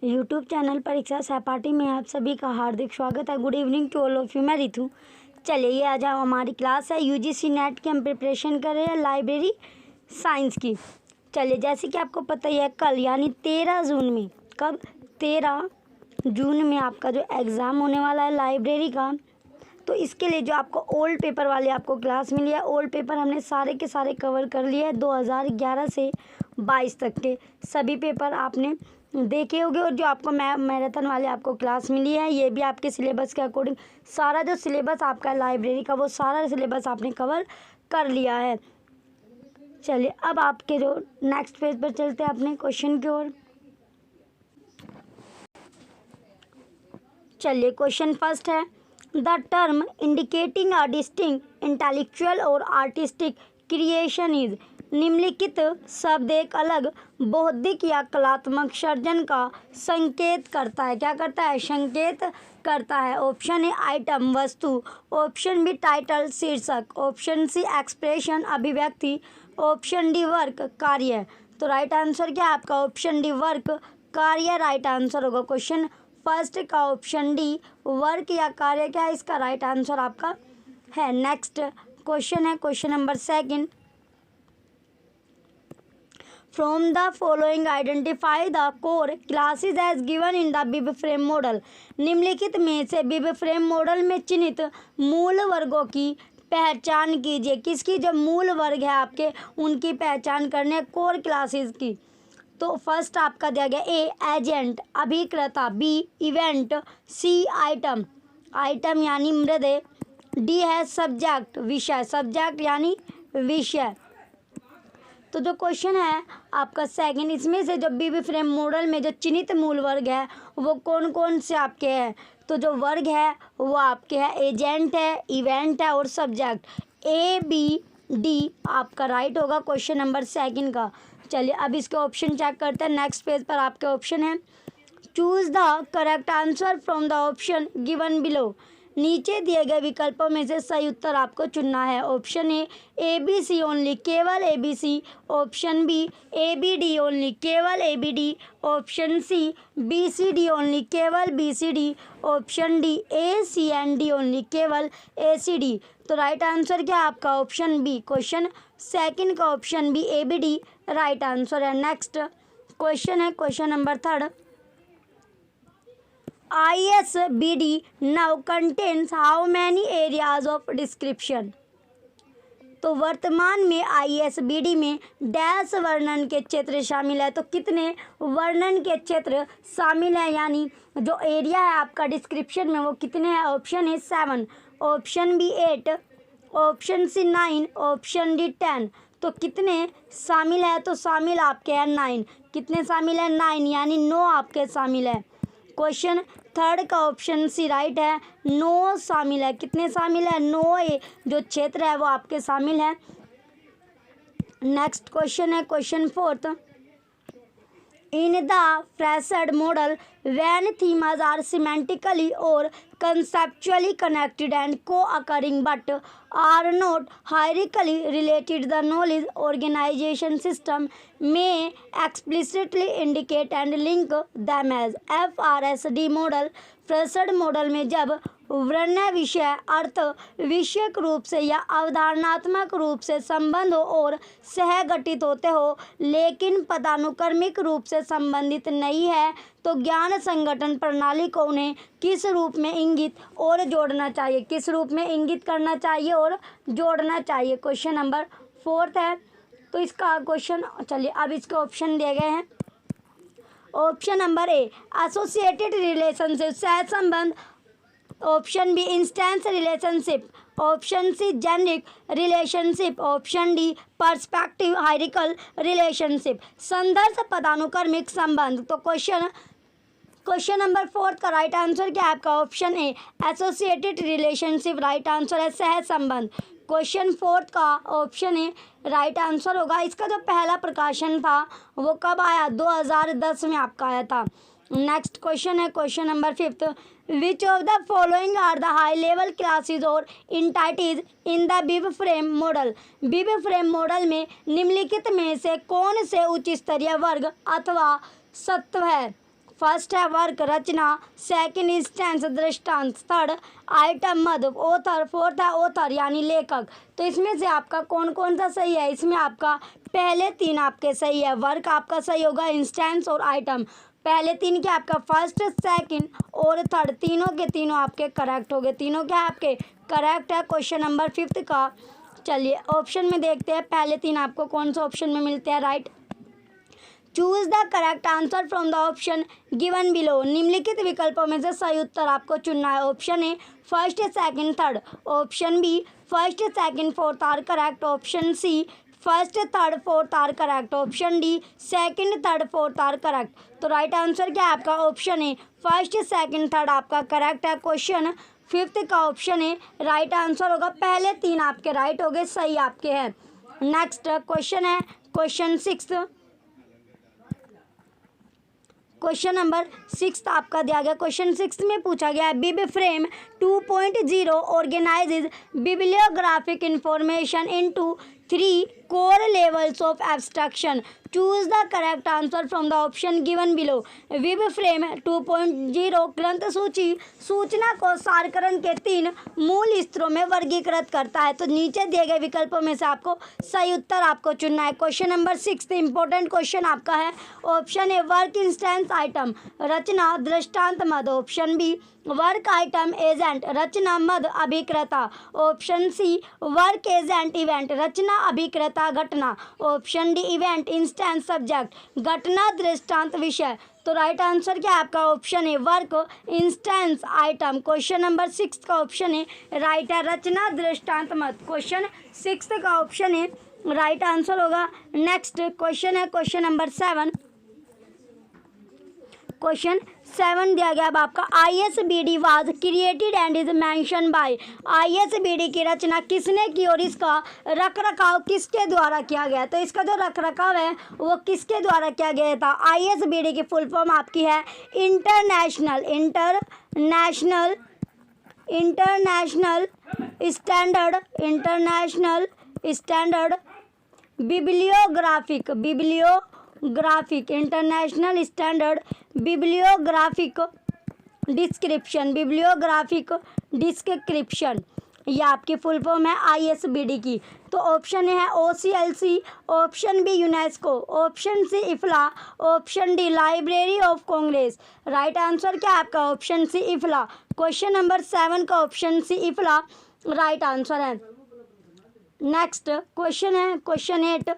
YouTube channel परीक्षा सहपाठी में आप सभी का हार्दिक स्वागत है। Good evening to all of you. मैं रितु। चलिए ये आज हमारी क्लास है यूजीसी नेट की। हम प्रिपरेशन कर रहे हैं लाइब्रेरी साइंस की। चलिए जैसे कि आपको पता ही है कल यानी 13 जून में, कब 13 जून में आपका जो एग्ज़ाम होने वाला है लाइब्रेरी का, तो इसके लिए जो आपको ओल्ड पेपर वाली आपको क्लास मिली है, ओल्ड पेपर हमने सारे के सारे कवर कर लिए हैं। 2011 से 22 तक के सभी पेपर आपने देखे होंगे। और जो आपको मैराथन वाले आपको क्लास मिली है, ये भी आपके सिलेबस के अकॉर्डिंग सारा जो सिलेबस आपका लाइब्रेरी का वो सारा सिलेबस आपने कवर कर लिया है। चलिए अब आपके जो नेक्स्ट पेज पर चलते हैं अपने क्वेश्चन की ओर। चलिए क्वेश्चन फर्स्ट है, the term indicating a distinct intellectual और आर्टिस्टिक क्रिएशन इज। निम्नलिखित शब्द एक अलग बौद्धिक या कलात्मक सर्जन का संकेत करता है। क्या करता है? संकेत करता है। ऑप्शन ए आइटम वस्तु, ऑप्शन बी टाइटल शीर्षक, ऑप्शन सी एक्सप्रेशन अभिव्यक्ति, ऑप्शन डी वर्क कार्य। तो राइट आंसर क्या है आपका? ऑप्शन डी वर्क कार्य राइट आंसर होगा। क्वेश्चन फर्स्ट का ऑप्शन डी वर्क या कार्य क्या है, इसका राइट आंसर आपका है। नेक्स्ट क्वेश्चन है question number second, from the following identify the core classes as given in the bib frame model. निम्नलिखित में से बिब फ्रेम मॉडल में चिन्हित मूल वर्गों की पहचान कीजिए। किसकी? जो मूल वर्ग है आपके उनकी पहचान करने कोर क्लासेस की। तो फर्स्ट आपका दिया गया ए एजेंट अभिक्रेता, बी इवेंट, सी आइटम, आइटम यानी मृदे, डी है सब्जेक्ट विषय, सब्जेक्ट यानी विषय। तो जो क्वेश्चन है आपका सेकंड, इसमें से जो बीबी फ्रेम मॉडल में जो चिन्हित मूल वर्ग है वो कौन कौन से आपके हैं? तो जो वर्ग है वो आपके है एजेंट है, इवेंट है और सब्जेक्ट। ए बी डी आपका राइट होगा क्वेश्चन नंबर सेकंड का। चलिए अब इसके ऑप्शन चेक करते हैं। नेक्स्ट पेज पर आपके ऑप्शन है, choose the correct answer from the option given below. नीचे दिए गए विकल्पों में से सही उत्तर आपको चुनना है। Option A B C only, केवल A B C, option B A B D only, केवल A B D, option C B C D only, केवल B C D, option D A C and D only, केवल A C D. तो right answer क्या है आपका? Option B question second का option B A B D right answer है। Next question है question number third, ISBD now contains how many areas of description। तो वर्तमान में ISBD में डैश वर्णन के क्षेत्र शामिल है। तो कितने वर्णन के क्षेत्र शामिल है, यानी जो एरिया है आपका डिस्क्रिप्शन में वो कितने हैं? ऑप्शन है 7, option B 8, option C 9, option D 10। तो कितने शामिल है? तो शामिल आपके हैं 9। कितने शामिल है? 9 यानी 9 आपके शामिल है। क्वेश्चन थर्ड का ऑप्शन सी राइट है, 9 शामिल है। कितने शामिल है? 9 जो क्षेत्र है वो आपके शामिल है। नेक्स्ट क्वेश्चन है question fourth, in the FRSAD model when themes are semantically or conceptually connected and co-occurring but are not hierarchically related, the knowledge organization system may explicitly indicate and link them as FRSD model. FRSAD model में जब वर्ण्य विषय अर्थ विषयक रूप से या अवधारणात्मक रूप से संबंध हो और सहगठित होते हो लेकिन पदानुक्रमिक रूप से संबंधित नहीं है, तो ज्ञान संगठन प्रणाली को उन्हें किस रूप में इंगित और जोड़ना चाहिए? किस रूप में इंगित करना चाहिए और जोड़ना चाहिए? क्वेश्चन नंबर फोर्थ है। तो इसका क्वेश्चन चलिए अब इसके ऑप्शन दिए गए हैं। Option number A associated relationship सह संबंध, option B instance relationship, option C generic relationship, option D perspective hierarchical relationship. संदर्भ पदानुक्रमिक संबंध। तो क्वेश्चन नंबर फोर्थ का राइट आंसर क्या है आपका? Option A associated relationship right answer है, सह संबंध। क्वेश्चन फोर्थ का ऑप्शन ए राइट आंसर होगा। इसका जो पहला प्रकाशन था वो कब आया? 2010 में आपका आया था। नेक्स्ट क्वेश्चन है question number fifth, which of the following are the high level classes और entities in the bib frame model. Bib frame model में निम्नलिखित में से कौन से उच्च स्तरीय वर्ग अथवा सत्व है? फर्स्ट है वर्क रचना, सेकंड इंस्टेंस दृष्टांत, थर्ड आइटम मद, ऑथर, फोर्थ है ऑथर यानी लेखक। तो इसमें से आपका कौन कौन सा सही है? इसमें आपका पहले तीन आपके सही है। वर्क आपका सही होगा, इंस्टेंस और आइटम पहले तीन के आपका फर्स्ट, सेकंड और थर्ड तीनों के तीनों आपके करेक्ट हो गए। तीनों क्या आपके करेक्ट है क्वेश्चन नंबर 5 का। चलिए ऑप्शन में देखते हैं पहले तीन आपको कौन सा ऑप्शन में मिलते हैं right. Choose the correct answer from the option given below. निम्नलिखित विकल्पों में से सही उत्तर आपको चुनना है। Option A first, second, third. Option B first, second, fourth are correct. Option C first, third, fourth are correct. Option D second, third, fourth are correct. तो राइट आंसर क्या है आपका? Option A first, second, third आपका correct है। Question 5 का option A right answer होगा। पहले तीन आपके राइट हो गए, सही आपके हैं। नेक्स्ट क्वेश्चन है क्वेश्चन 6। क्वेश्चन नंबर 6 आपका दिया गया। क्वेश्चन 6 में पूछा गया है BIBFRAME 2.0 organises bibliographic information into 3 core levels of abstraction. Choose the correct answer from the option given below. Bib frame 2.0 ग्रंथ सूची सूचना को सारकरण के 3 मूल स्तरों में वर्गीकृत करता है। तो नीचे दिए गए विकल्पों में से आपको सही उत्तर आपको चुनना है। क्वेश्चन नंबर 6 इंपॉर्टेंट क्वेश्चन आपका है। Option A work instance item रचना दृष्टांत मद। Option B work item agent रचना मद अभिक्रेता। Option C work agent event रचना अभिक्रेता घटना। Option D event instance subject घटना दृष्टांत विषय। तो राइट आंसर क्या है आपका? ऑप्शन है work instance item. Question number 6 का ऑप्शन है राइट है, रचना दृष्टांत मत। क्वेश्चन 6 का ऑप्शन है राइट आंसर होगा। नेक्स्ट क्वेश्चन है क्वेश्चन नंबर 7। क्वेश्चन 7 दिया गया अब आपका ISBD was created and is mention by. ISBD की रचना किसने की और इसका रख रखाव किसके द्वारा किया गया? तो इसका जो रख रखाव है वो किसके द्वारा किया गया था? ISBD की फुल फॉर्म आपकी है international standard bibliographic international standard bibliographic description ये आपकी फुल फॉर्म है ISBD की। तो ऑप्शन है OCLC, option B UNESCO, option C IFLA, option D Library of Congress. Right answer क्या है आपका? Option C IFLA. Question number 7 का option C IFLA right answer है। नेक्स्ट क्वेश्चन है question 8।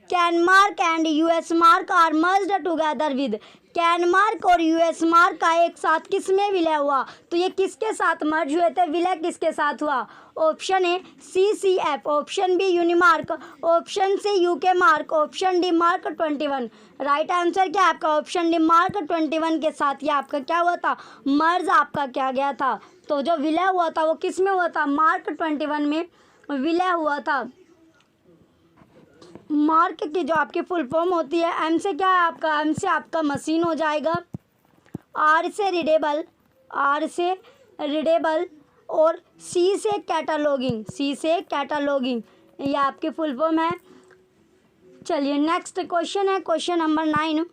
CANMARC and US MARC are merged together with. कैनमार्क और US mark का एक साथ किस में विलय हुआ? तो ये किसके साथ मर्ज हुए थे? विलय किसके साथ हुआ? Option A CCF, option B UNIMARC, option C UK MARC, option D MARC 21। Right answer क्या है आपका? ऑप्शन डी मार्क 21 के साथ ये आपका क्या हुआ था? मर्ज आपका क्या गया था? तो जो विलय हुआ था वो किस में हुआ था? मार्क 21 में विलय हुआ था। मार्क की जो आपकी फुल फॉर्म होती है M से क्या है आपका? M से आपका मशीन हो जाएगा, R से रीडेबल और C से कैटालॉगिंग ये आपकी फुल फॉर्म है। चलिए नेक्स्ट क्वेश्चन है question number 9।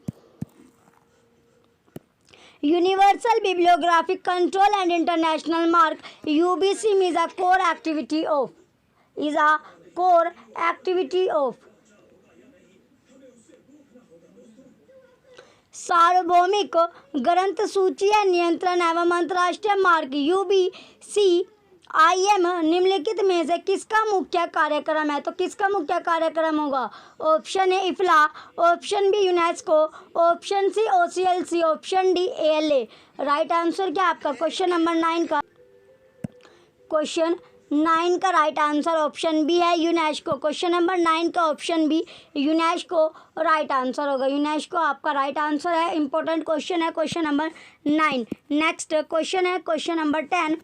Universal bibliographic control and international mark UBC is a core activity of सार्वभौमिक ग्रंथ सूची या नियंत्रण एवं अंतर्राष्ट्रीय मार्ग UBCIM निम्नलिखित में से किसका मुख्य कार्यक्रम है? तो किसका मुख्य कार्यक्रम होगा? Option A IFLA, option B UNESCO, option C OCLC, option D ALA। Right answer क्या आपका? क्वेश्चन नंबर 9 का क्वेश्चन 9 का राइट आंसर ऑप्शन बी है यूनेस्को। क्वेश्चन नंबर 9 का option B UNESCO right answer होगा। यूनेस्को आपका राइट आंसर है। Important question है क्वेश्चन नंबर 9। नेक्स्ट क्वेश्चन है question number 10।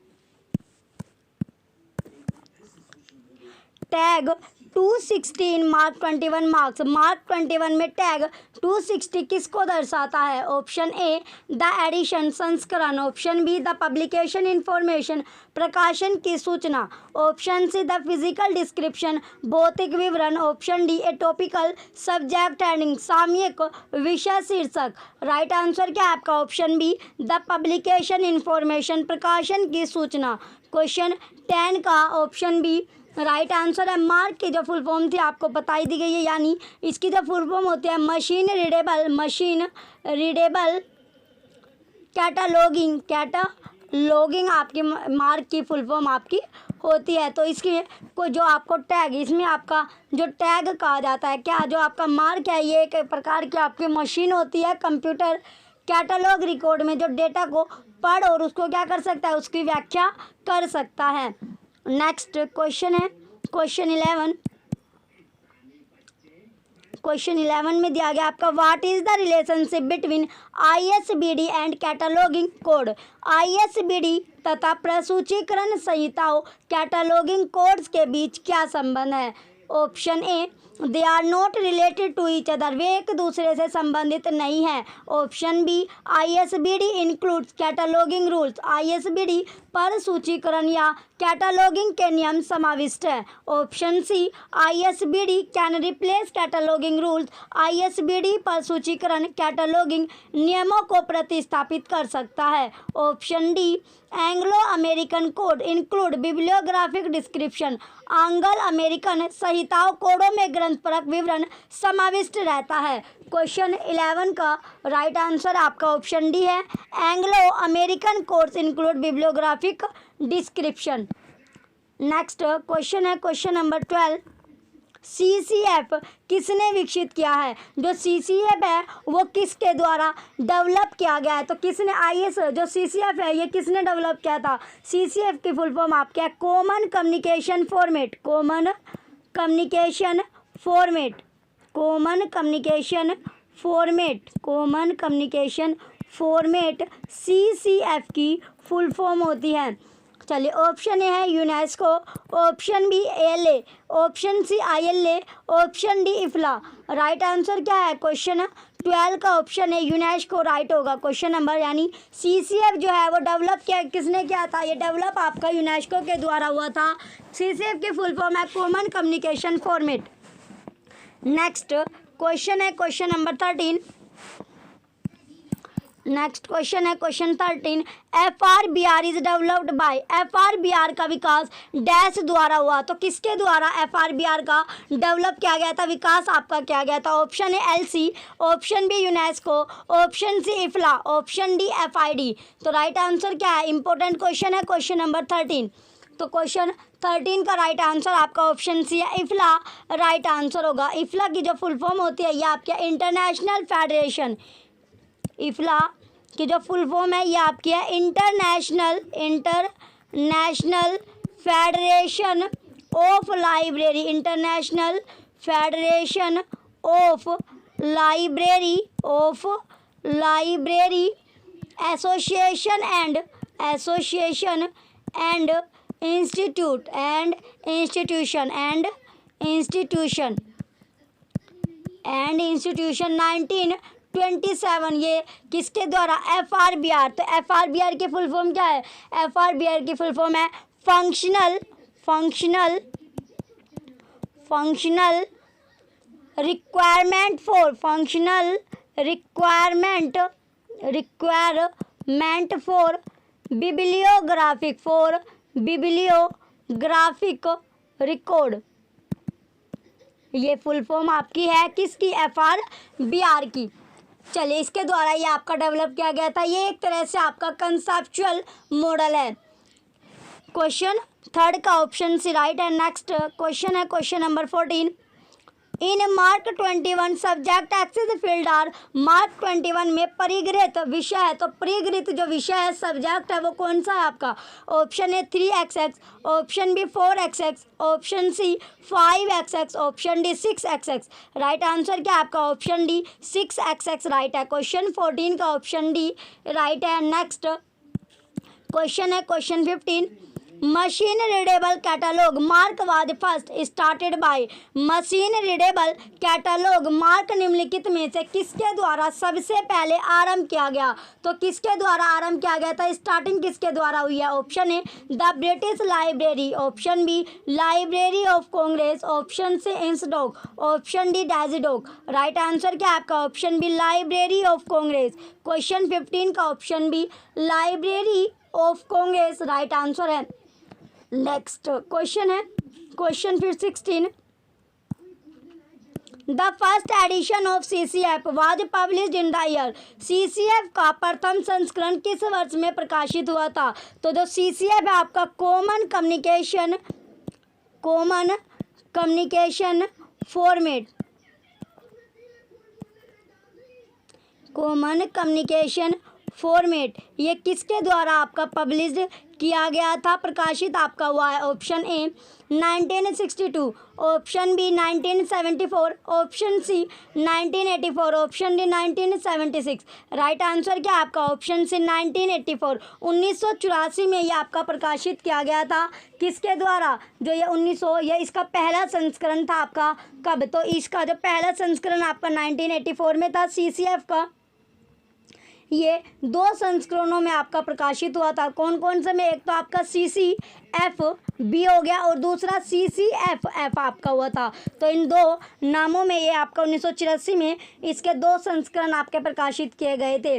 Tag 260 in MARC 21 marks. MARC 21 में टैग 260 किसको दर्शाता है? ऑप्शन ए द एडिशन संस्करण, option B the publication information प्रकाशन की सूचना, option see the physical description भौतिक विवरण, option D a topical subject heading सामयिक विषय शीर्षक। राइट आंसर क्या है आपका? Option B the publication information प्रकाशन की सूचना। क्वेश्चन 10 का ऑप्शन बी राइट आंसर है। मार्क की जो फुल फॉर्म थी आपको बताई दी गई है, यानी इसकी जो फुल फॉर्म होती है मशीन रीडेबल कैटालॉगिंग आपकी मार्क की फुल फॉर्म आपकी होती है। तो इसकी को जो आपको टैग, इसमें आपका जो टैग कहा जाता है क्या, जो आपका मार्क है ये एक प्रकार की आपकी मशीन होती है। कंप्यूटर कैटलॉग रिकॉर्ड में जो डेटा को पढ़ और उसको क्या कर सकता है, उसकी व्याख्या कर सकता है। नेक्स्ट क्वेश्चन है क्वेश्चन 11। क्वेश्चन 11 में दिया गया आपका what is the relationship between ISBD and cataloguing code. ISBD तथा प्रसूचीकरण संहिताओं कैटलॉगिंग कोड्स के बीच क्या संबंध है? Option A they are not related to each other, वे एक दूसरे से संबंधित नहीं है। Option B ISBD includes cataloguing rules, ISBD पर सूचीकरण या कैटलॉगिंग के नियम समाविष्ट है। Option C ISBD can replace cataloguing rules, ISBD पर सूचीकरण कैटलॉगिंग नियमों को प्रतिस्थापित कर सकता है। Option D Anglo American code include bibliographic description, आंग्ल अमेरिकन संहिताओं कोडों में ग्रंथपरक विवरण समाविष्ट रहता है। क्वेश्चन 11 का राइट आंसर आपका ऑप्शन डी है। Anglo American codes include bibliographic description. Next question है क्वेश्चन नंबर 12। CCF किसने विकसित किया है? जो CCF है वो किसके द्वारा डेवलप किया गया है? तो किसने जो CCF है ये किसने डेवलप किया था? CCF की फुल फॉर्म आपके है कॉमन कम्युनिकेशन फॉर्मेट CCF की फुल फॉर्म होती है। चलिए ऑप्शन ए है UNESCO, option B ALA, option C ILA, option D IFLA. Right answer क्या है? क्वेश्चन 12 का ऑप्शन है यूनेस्को राइट होगा क्वेश्चन नंबर। यानी CCF जो है वो डेवलप किसने किया था? ये डेवलप आपका यूनेस्को के द्वारा हुआ था। CCF की फुल फॉर्म है common communication format. Next question है क्वेश्चन नंबर 13। नेक्स्ट क्वेश्चन है question 13। FRBR is developed by, FRBR का विकास डैश द्वारा हुआ। तो किसके द्वारा FRBR का डेवलप किया गया था, विकास आपका किया गया था? Option A LC, option B UNESCO, option C IFLA, option D FID। तो राइट आंसर क्या है? इंपॉर्टेंट क्वेश्चन है क्वेश्चन नंबर 13। तो क्वेश्चन 13 का राइट आंसर आपका ऑप्शन सी है इफ्ला राइट आंसर होगा। इफ्ला की जो फुल फॉर्म होती है ये आपके इंटरनेशनल फेडरेशन, इफ्ला की जो फुल फॉर्म है ये आपकी है international federation of library, international federation of library association and institution 1927। ये किसके द्वारा? FRBR। तो FRBR की फुल फॉर्म क्या है? FRBR की फुल फॉर्म है functional requirement for bibliographic record. ये फुल फॉर्म आपकी है किसकी? FRBR की। चलिए इसके द्वारा ये आपका डेवलप किया गया था। ये एक तरह से आपका कंसेप्चुअल मॉडल है। क्वेश्चन 3 का ऑप्शन सी राइट है। नेक्स्ट क्वेश्चन है question number 14। In MARC 21 subject access field are, MARC 21 में परिगृहित विषय है। तो परिगृहित जो विषय है सब्जेक्ट है वो कौन सा है आपका? Option A 3XX, option B 4XX, option C 5XX, option D 6XX। Right answer क्या आपका? ऑप्शन डी 6XX राइट है। क्वेश्चन 14 का ऑप्शन डी राइट है। नेक्स्ट क्वेश्चन है question 15। Machine readable catalogue MARC was first started by. Machine readable catalogue MARC निम्नलिखित में से किसके द्वारा सबसे पहले आरंभ किया गया? तो किसके द्वारा आरंभ किया गया था? स्टार्टिंग किसके द्वारा हुई है? Option A the British library, option B library of Congress, option C INSDOC, option D DESIDOC. Right answer क्या है आपका? Option B library of Congress. Question 15 का option B library of Congress right answer है। Next question है question फिर 16। The first edition of CCF was published in the year. CCF का प्रथम संस्करण किस वर्ष में प्रकाशित हुआ था? तो जो CCF है आपका common communication format, common communication format, ये किसके द्वारा आपका पब्लिश्ड किया गया था, प्रकाशित आपका हुआ है? Option A 1962, option B 1974, option C 1984, option D 1976। Right answer क्या आपका? Option C 1984। 1984 में ये आपका प्रकाशित किया गया था। किसके द्वारा? जो ये 1900 ये इसका पहला संस्करण था आपका। कब? तो इसका जो पहला संस्करण आपका 1984 में था CCF का। ये 2 संस्करणों में आपका प्रकाशित हुआ था। कौन कौन से में? एक तो आपका CCFB हो गया और दूसरा CCFF आपका हुआ था। तो इन 2 नामों में ये आपका 1984 में इसके 2 संस्करण आपके प्रकाशित किए गए थे।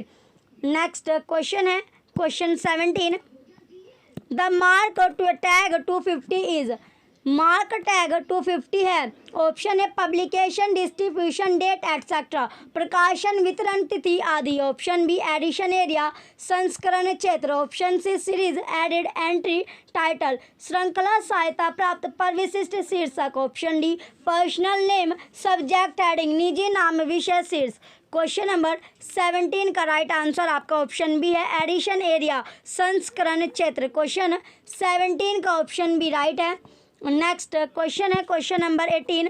नेक्स्ट क्वेश्चन है question 17। The mark tag 250 is. Mark tag 250 है। ऑप्शन है पब्लिकेशन, डिस्ट्रीब्यूशन डेट एटसेट्रा, प्रकाशन, वितरण तिथि आदि। ऑप्शन बी एडिशन एरिया, संस्करण क्षेत्र। Option C series, added, entry, title, श्रृंखला, सहायता प्राप्त, पर विशिष्ट शीर्षक। Option D personal name, subject heading, निजी नाम, विषय शीर्ष। क्वेश्चन नंबर 17 का राइट आंसर आपका ऑप्शन बी है एडिशन एरिया, संस्करण क्षेत्र। क्वेश्चन 17 का ऑप्शन बी राइट है। नेक्स्ट क्वेश्चन है question number 18।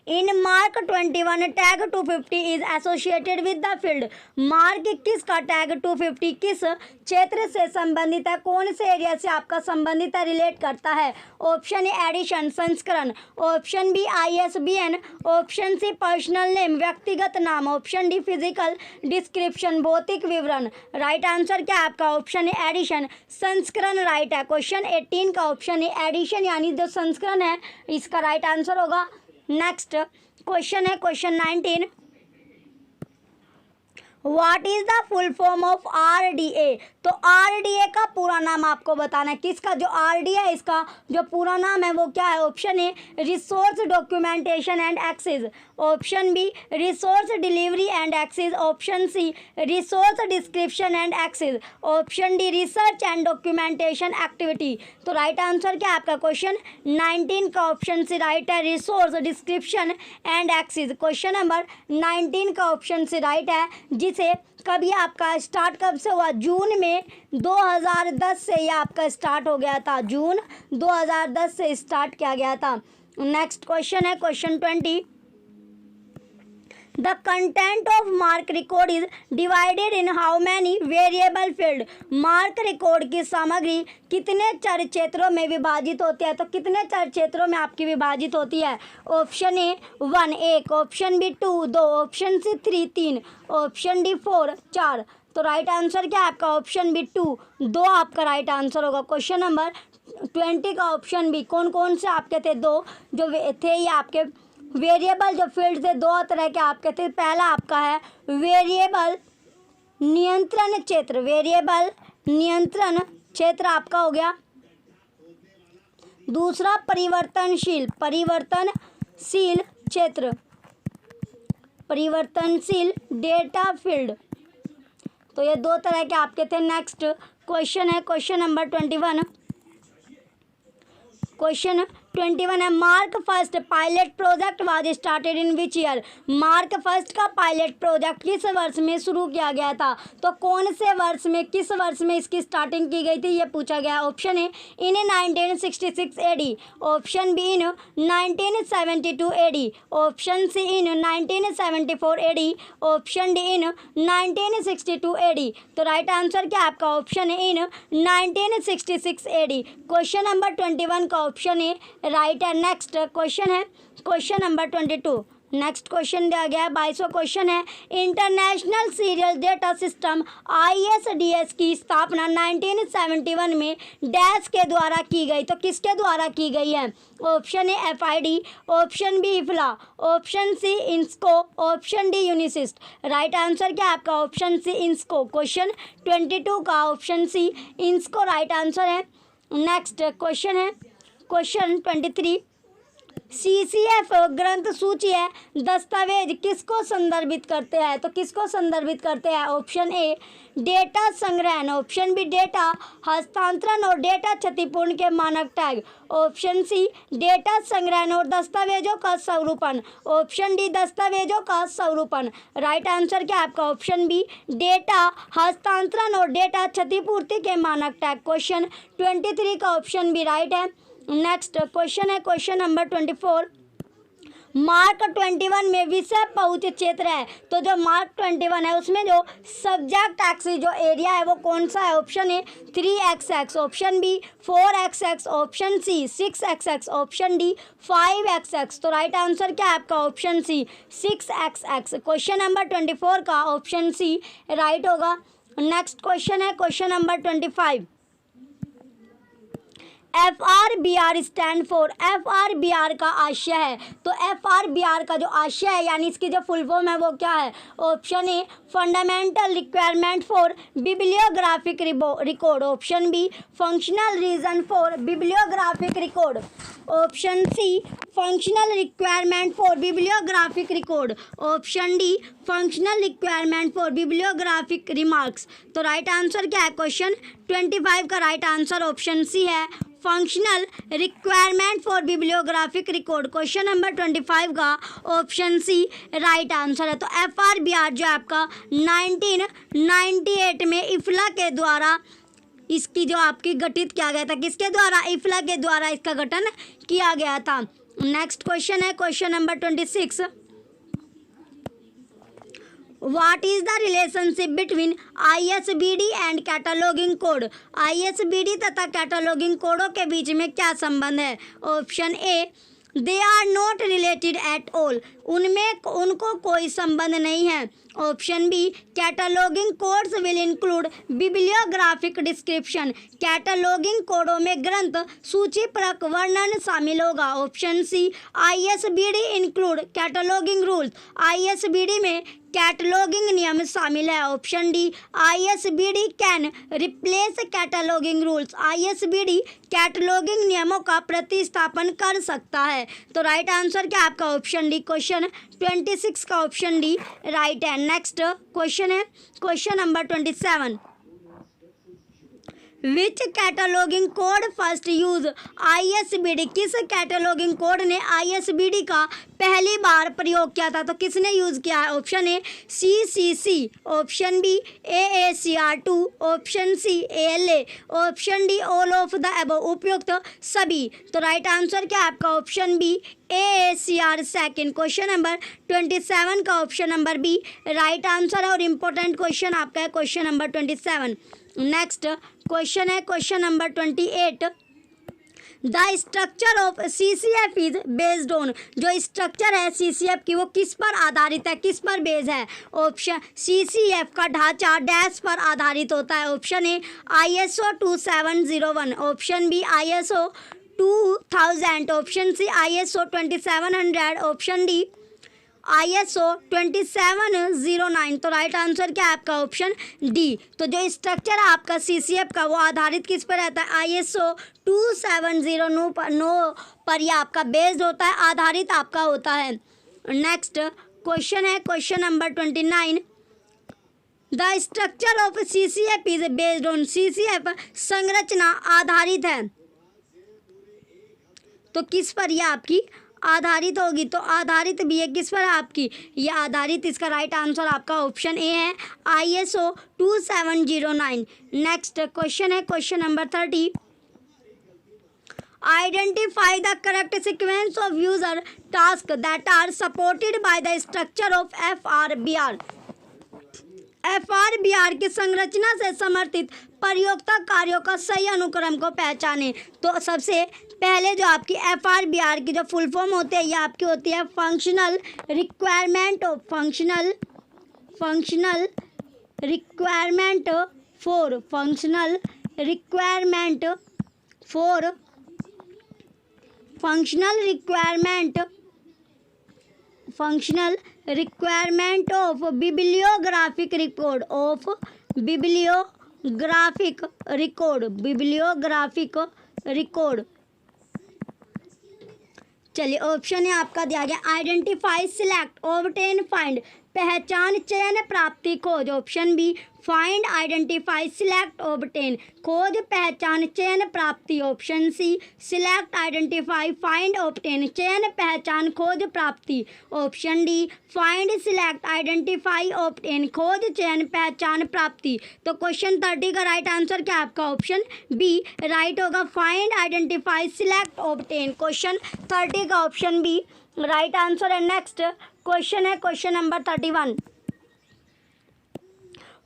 In MARC 21 tag 250 is associated with the field. MARC 21 का टैग 250 किस क्षेत्र से संबंधित है? कौन से एरिया से आपका संबंधित है, रिलेट करता है? ऑप्शन ए एडिशन, संस्करण, option B ISBN, option C personal name, व्यक्तिगत नाम, ऑप्शन डी फिजिकल डिस्क्रिप्शन, भौतिक विवरण। राइट आंसर क्या है आपका? ऑप्शन ए एडिशन, संस्करण राइट है। क्वेश्चन 18 का ऑप्शन ए एडिशन यानी जो संस्करण है इसका राइट आंसर होगा। नेक्स्ट क्वेश्चन है question 19। What is the full form of RDA? तो RDA का पूरा नाम आपको बताना है। किसका? जो RDA है इसका जो पूरा नाम है वो क्या है? Option A resource documentation and access, option B resource delivery and access, option C resource description and access, option D research and documentation activity. तो राइट आंसर क्या है आपका? क्वेश्चन 19 का ऑप्शन सी राइट है, resource description and access. Question number 19 का option C right है, जिसे कब ये आपका स्टार्ट कब से हुआ? जून में 2010 से ये आपका स्टार्ट हो गया था। जून 2010 से स्टार्ट किया गया था। नेक्स्ट क्वेश्चन है question 20। The content of mark record is divided in how many variable field. Mark record की सामग्री कितने चर क्षेत्रों में विभाजित होती है? तो कितने चर क्षेत्रों में आपकी विभाजित होती है? Option A 1 1, option B 2 2, option C 3 3, option D 4 4। तो राइट आंसर क्या है आपका? ऑप्शन बी 2 आपका राइट आंसर होगा। क्वेश्चन नंबर 20 का ऑप्शन बी कौन कौन से आपके थे? 2 जो थे ये आपके वेरिएबल जो फील्ड थे 2 तरह के आपके थे। पहला आपका है वेरिएबल नियंत्रण क्षेत्र, वेरिएबल नियंत्रण क्षेत्र आपका हो गया। दूसरा परिवर्तनशील क्षेत्र, परिवर्तनशील डेटा फील्ड। तो ये 2 तरह के आपके थे। नेक्स्ट क्वेश्चन है क्वेश्चन नंबर 21। क्वेश्चन 21 है mark first pilot project was started in which year. Mark first का पायलट प्रोजेक्ट किस वर्ष में शुरू किया गया था, तो कौन से वर्ष में, किस वर्ष में इसकी स्टार्टिंग की गई थी, ये पूछा गया। Option A in 1966 AD, option B in 1972 AD, option C in 1974 AD, option D in 1962 AD. तो राइट आंसर क्या आपका ऑप्शन है इन 1966 एडी। क्वेश्चन नंबर 21 का ऑप्शन ए राइट है। नेक्स्ट क्वेश्चन है क्वेश्चन नंबर 22। नेक्स्ट क्वेश्चन दिया गया है 22वां क्वेश्चन है international serial data system ISDS की स्थापना 1971 में डैश के द्वारा की गई, तो किसके द्वारा की गई है। Option A FID, option B IFLA, option C INSCO, option D UNISIST. Right answer क्या आपका ऑप्शन सी इंस्को। क्वेश्चन 22 का option C INSCO right answer है। नेक्स्ट क्वेश्चन है क्वेश्चन 23। CCF ग्रंथ सूची है दस्तावेज किसको संदर्भित करते हैं, तो किसको संदर्भित करते हैं। ऑप्शन ए डेटा संग्रहण, ऑप्शन बी डेटा हस्तांतरण और डेटा क्षतिपूर्ण के मानक टैग, ऑप्शन सी डेटा संग्रहण और दस्तावेजों का स्वरूपन, ऑप्शन डी दस्तावेजों का स्वरूपन। राइट आंसर क्या आपका ऑप्शन बी डेटा हस्तांतरण और डेटा क्षतिपूर्ति के मानक टैग। क्वेश्चन 23 का ऑप्शन बी राइट है। नेक्स्ट क्वेश्चन है क्वेश्चन नंबर 24। मार्क 21 में विषय पहुंच क्षेत्र है, तो जो मार्क 21 है उसमें जो सब्जेक्ट एक्सिस जो एरिया है वो कौन सा है। Option A 3xx, option B 4xx, option C 6xx, option D 5xx। तो राइट आंसर क्या है आपका option C 6xx। Question number 24 का ऑप्शन सी राइट होगा। नेक्स्ट क्वेश्चन है question number 25। FRBR stand for, FRBR का आशय है, तो FRBR का जो आशय है यानी इसकी जो फुल फॉर्म है वो क्या है। Option A fundamental requirement for bibliographic record, option B functional reason for bibliographic record, option C functional requirement for bibliographic record, option D functional requirement for bibliographic remarks. तो राइट आंसर क्या है question 25 का right answer option C है functional requirement for bibliographic record. Question number 25 का option C right answer है। तो FRBR जो आपका 1998 में इफ्ला के द्वारा इसकी जो आपकी गठित किया गया था, किसके द्वारा, इफ्ला के द्वारा इसका गठन किया गया था। नेक्स्ट क्वेश्चन है question number 26। What is the relationship between ISBD and cataloguing code. ISBD तथा कैटलॉगिंग कोडों के बीच में क्या संबंध है। Option A they are not related at all, उनमें उनको कोई संबंध नहीं है। Option B cataloguing codes will include bibliographic description, cataloguing कोडों में ग्रंथ सूचीपरक वर्णन शामिल होगा। Option C ISBD include cataloguing rules, ISBD में कैटलॉगिंग नियम शामिल है। Option D ISBD can replace cataloguing rules, ISBD cataloguing नियमों का प्रतिस्थापन कर सकता है। तो राइट आंसर क्या आपका ऑप्शन डी। क्वेश्चन 26 का ऑप्शन डी राइट है। नेक्स्ट क्वेश्चन है question number 27। Which cataloguing code first use ISBD, किस कैटलॉगिंग कोड ने ISBD का पहली बार प्रयोग किया था, तो किसने यूज़ किया है। Option A CCC, option B AACR2, option C ALA, option D all of the above, उपयुक्त सभी। तो राइट आंसर क्या है आपका option B AACR second. Question number 27 का option number B right answer है और इम्पोर्टेंट क्वेश्चन आपका है क्वेश्चन नंबर 27। नेक्स्ट क्वेश्चन है question number 28। The structure of CCF is based on, जो स्ट्रक्चर है CCF की वो किस पर आधारित है, किस पर बेस है। ऑप्शन CCF का ढांचा डैश पर आधारित होता है। Option A ISO 2701, option B ISO 2000, option C ISO 2700, option D ISO 2709। तो राइट आंसर क्या है आपका ऑप्शन डी। तो जो स्ट्रक्चर है आपका CCF का वो आधारित किस पर रहता है, ISO 2709 पर यह आपका बेस्ड होता है, आधारित आपका होता है। नेक्स्ट क्वेश्चन है question number 29। The structure of CCF is based on, CCF संरचना आधारित है तो किस पर यह आपकी आधारित होगी? तो आधारित भी है किस पर आपकी? ये आधारित, इसका राइट आंसर आपका ऑप्शन ए है, ISO 2709। नेक्स्ट क्वेश्चन है question number 30। Identify the correct sequence of user task that are supported by the structure of FRBR। FRBR की संरचना से समर्थित प्रयोक्ता कार्यों का सही अनुक्रम को पहचाने। तो सबसे पहले जो आपकी FRBR की जो फुल फॉर्म होती है, ये आपकी होती है functional requirement of bibliographic record. चलिए ऑप्शन है आपका दिया गया आइडेंटिफाई, सिलेक्ट, ऑब्टेन, फाइंड। पहचान, चयन, प्राप्ति, खोज। Option B find, identify, select, obtain. खोज, पहचान, चयन, प्राप्ति। Option C select, identify, find, obtain. चयन, पहचान, खोज, प्राप्ति। Option D find, select, identify, obtain. खोज, चयन, पहचान, प्राप्ति। तो क्वेश्चन 30 का राइट आंसर क्या आपका? ऑप्शन बी राइट होगा, find, identify, select, obtain. Question 30 का ऑप्शन बी राइट आंसर है। नेक्स्ट क्वेश्चन है question number 31।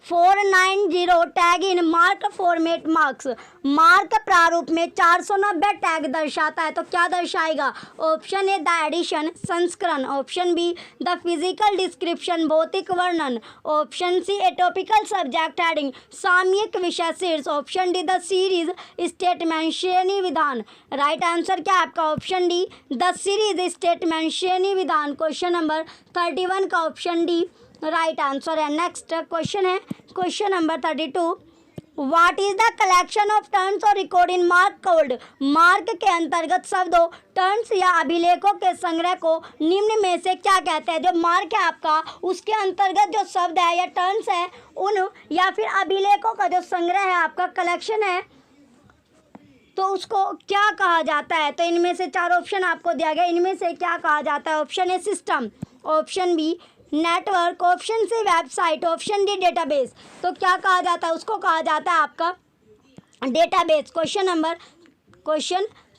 490 tag in mark format marks. Mark प्रारूप में 490 टैग दर्शाता है, तो क्या दर्शाएगा? ऑप्शन ए द एडिशन, संस्करण। Option B the physical description, भौतिक वर्णन। ऑप्शन सी ए टॉपिकल सब्जेक्ट हेडिंग, सामयिक विषय शीर्ष। Option D the series statement, श्रेणी विधान। राइट आंसर क्या आपका? Option D the series statement, श्रेणी विधान। क्वेश्चन नंबर 31 का ऑप्शन डी राइट आंसर है। नेक्स्ट क्वेश्चन है question number 32। What is the collection of terms और record in MARC code. MARC के अंतर्गत शब्दों, टर्न्स या अभिलेखों के संग्रह को निम्न में से क्या कहते हैं? जो मार्क है आपका, उसके अंतर्गत जो शब्द है या टर्न्स है, उन या फिर अभिलेखों का जो संग्रह है आपका, कलेक्शन है, तो उसको क्या कहा जाता है? तो इनमें से 4 ऑप्शन आपको दिया गया, इनमें से क्या कहा जाता है? Option A system, option B network, option C website, option D database. तो क्या कहा जाता है? उसको कहा जाता है आपका डेटाबेस। क्वेश्चन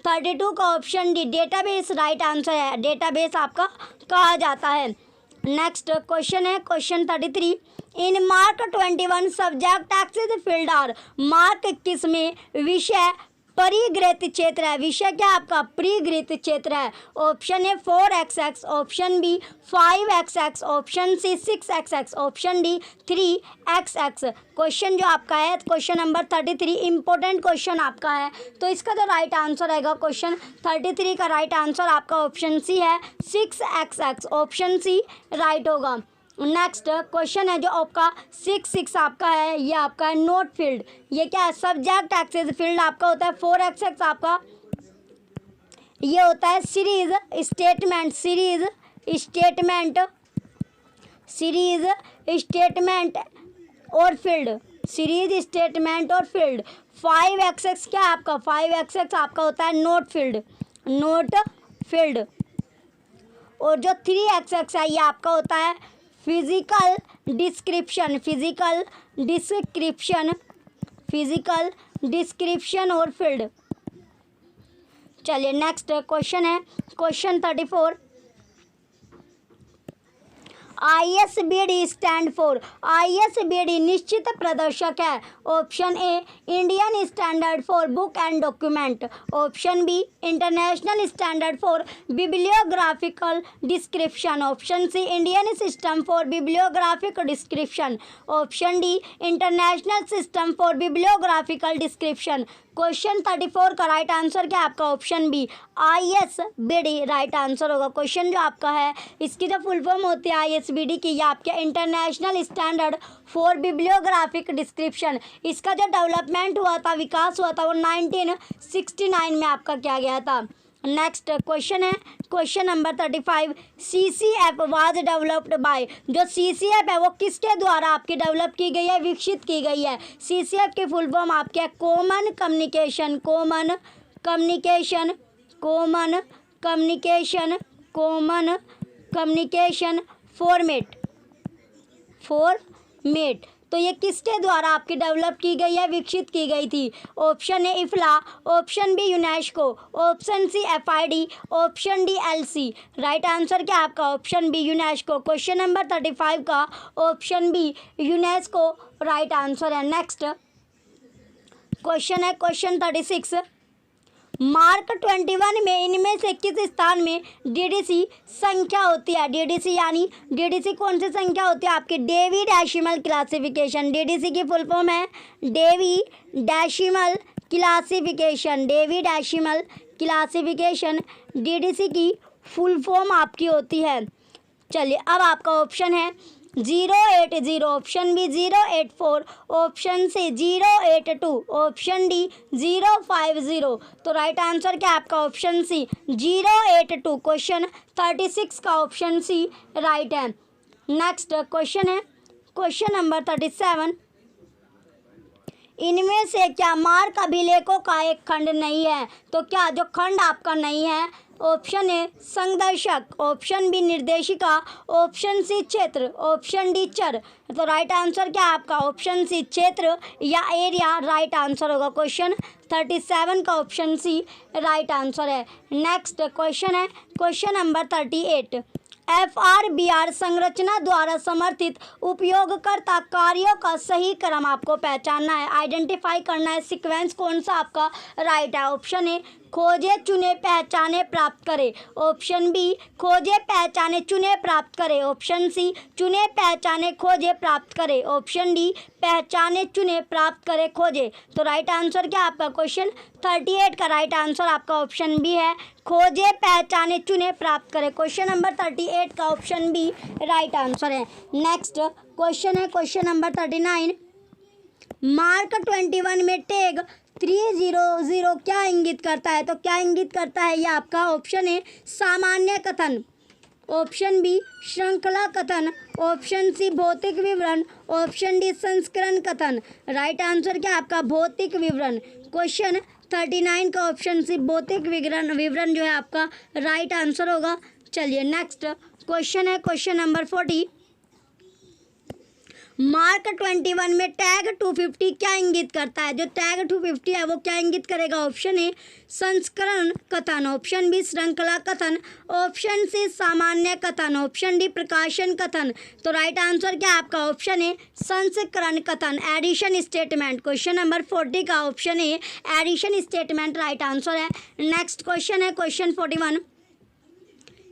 32 का option D database right answer है, डेटाबेस आपका कहा जाता है। नेक्स्ट क्वेश्चन है question 33। In MARC 21 subject access field are. MARC 21 में विषय परिगृहित क्षेत्र है। विषय क्या आपका? परिगृहित क्षेत्र है। Option A 4xx, option B 5xx, option C 6xx, option D 3xx। Question जो आपका है क्वेश्चन नंबर 33 इंपॉर्टेंट क्वेश्चन आपका है, तो इसका जो राइट आंसर रहेगा क्वेश्चन 33 का राइट आंसर आपका ऑप्शन सी है 6xx। ऑप्शन सी राइट होगा। नेक्स्ट क्वेश्चन है जो आपका 6 आपका है, ये आपका है नोट फील्ड। ये क्या है? सब्जेक्ट एक्सेस फील्ड आपका होता है। 4xx आपका ये होता है सीरीज स्टेटमेंट, और फील्ड, सीरीज स्टेटमेंट और फील्ड। 5xx क्या है आपका? 5xx आपका होता है नोट फील्ड। और जो 3xx है ये आपका होता है फिजिकल डिस्क्रिप्शन और फील्ड। चलिए नेक्स्ट क्वेश्चन है question 34। ISBD stand for. ISBD निश्चित प्रदर्शक है। Option A Indian standard for book and document, option B international standard for bibliographical description, option C Indian system for bibliographic description, option D international system for bibliographical description. Question 34 का right answer क्या आपका? Option B ISBD right answer होगा। Question जो आपका है इसकी जो full form होती है ISBD की, ये आपके international standard for bibliographic description. इसका जो डेवलपमेंट हुआ था, विकास हुआ था, वो 1969 में आपका किया गया था। नेक्स्ट क्वेश्चन है question number 35। CCF was developed by. जो CCF है वो किसके द्वारा आपकी डेवलप की गई है, विकसित की गई है? CCF की फुल फॉर्म आपके common communication common communication format. तो ये किसके द्वारा आपकी डेवलप की गई है, विकसित की गई थी? Option A IFLA, option B UNESCO, option C FID, option D LC. Right answer क्या आपका? Option B UNESCO. Question number 35 का option B UNESCO right answer है। नेक्स्ट क्वेश्चन है क्वेश्चन 36। मार्क 21 में इनमें से किस स्थान में डीडीसी संख्या होती है? डीडीसी यानी डीडीसी कौन सी संख्या होती है आपकी? Dewey decimal classification. डीडीसी की फुल फॉर्म है डेवी डेसिमल क्लासिफिकेशन। डीडीसी की फुल फॉर्म आपकी होती है। चलिए अब आपका ऑप्शन है 080, option B 084, option C 082, option D 050। तो राइट आंसर क्या आपका? Option C 082। क्वेश्चन 36 का ऑप्शन सी राइट है। नेक्स्ट क्वेश्चन है क्वेश्चन नंबर 37। इनमें से क्या मार्क अभिलेखों का एक खंड नहीं है? तो क्या जो खंड आपका नहीं है, ऑप्शन ए संदर्शक, ऑप्शन बी निर्देशिका, ऑप्शन सी क्षेत्र, ऑप्शन डी चर। तो राइट आंसर क्या आपका? ऑप्शन सी क्षेत्र या एरिया राइट आंसर होगा। क्वेश्चन 37 का ऑप्शन सी राइट आंसर है। नेक्स्ट क्वेश्चन है क्वेश्चन नंबर 38। FRBR संरचना द्वारा समर्थित उपयोगकर्ता कार्यों का सही क्रम आपको पहचानना है, आइडेंटिफाई करना है। सीक्वेंस कौन सा आपका राइट है? ऑप्शन ए खोजे चुने पहचाने प्राप्त करे, ऑप्शन बी खोजे पहचाने चुने प्राप्त करे, ऑप्शन सी चुने पहचाने खोजे प्राप्त करे, ऑप्शन डी पहचाने चुने प्राप्त करे खोजे। तो राइट आंसर क्या आपका? क्वेश्चन 38 का राइट आंसर आपका ऑप्शन बी है, खोजे पहचाने चुने प्राप्त करे। क्वेश्चन नंबर 38 का ऑप्शन बी राइट आंसर है। नेक्स्ट क्वेश्चन है क्वेश्चन नंबर 39। मार्क 21 में टैग 300 क्या इंगित करता है? तो क्या इंगित करता है ये आपका? ऑप्शन ए सामान्य कथन, ऑप्शन बी श्रृंखला कथन, ऑप्शन सी भौतिक विवरण, ऑप्शन डी संस्करण कथन। राइट आंसर क्या आपका? भौतिक विवरण। क्वेश्चन 39 का ऑप्शन सी भौतिक विवरण जो है आपका राइट आंसर होगा। चलिए नेक्स्ट क्वेश्चन है क्वेश्चन नंबर 40। मार्क 21 में टैग 250 क्या इंगित करता है? जो टैग 250 है वो क्या इंगित करेगा? ऑप्शन ए संस्करण कथन, ऑप्शन बी श्रृंखला कथन, ऑप्शन सी सामान्य कथन, ऑप्शन डी प्रकाशन कथन। तो राइट आंसर क्या आपका? ऑप्शन ए संस्करण कथन, एडिशन स्टेटमेंट। क्वेश्चन नंबर 40 का option A edition statement right answer है। नेक्स्ट क्वेश्चन है question 41।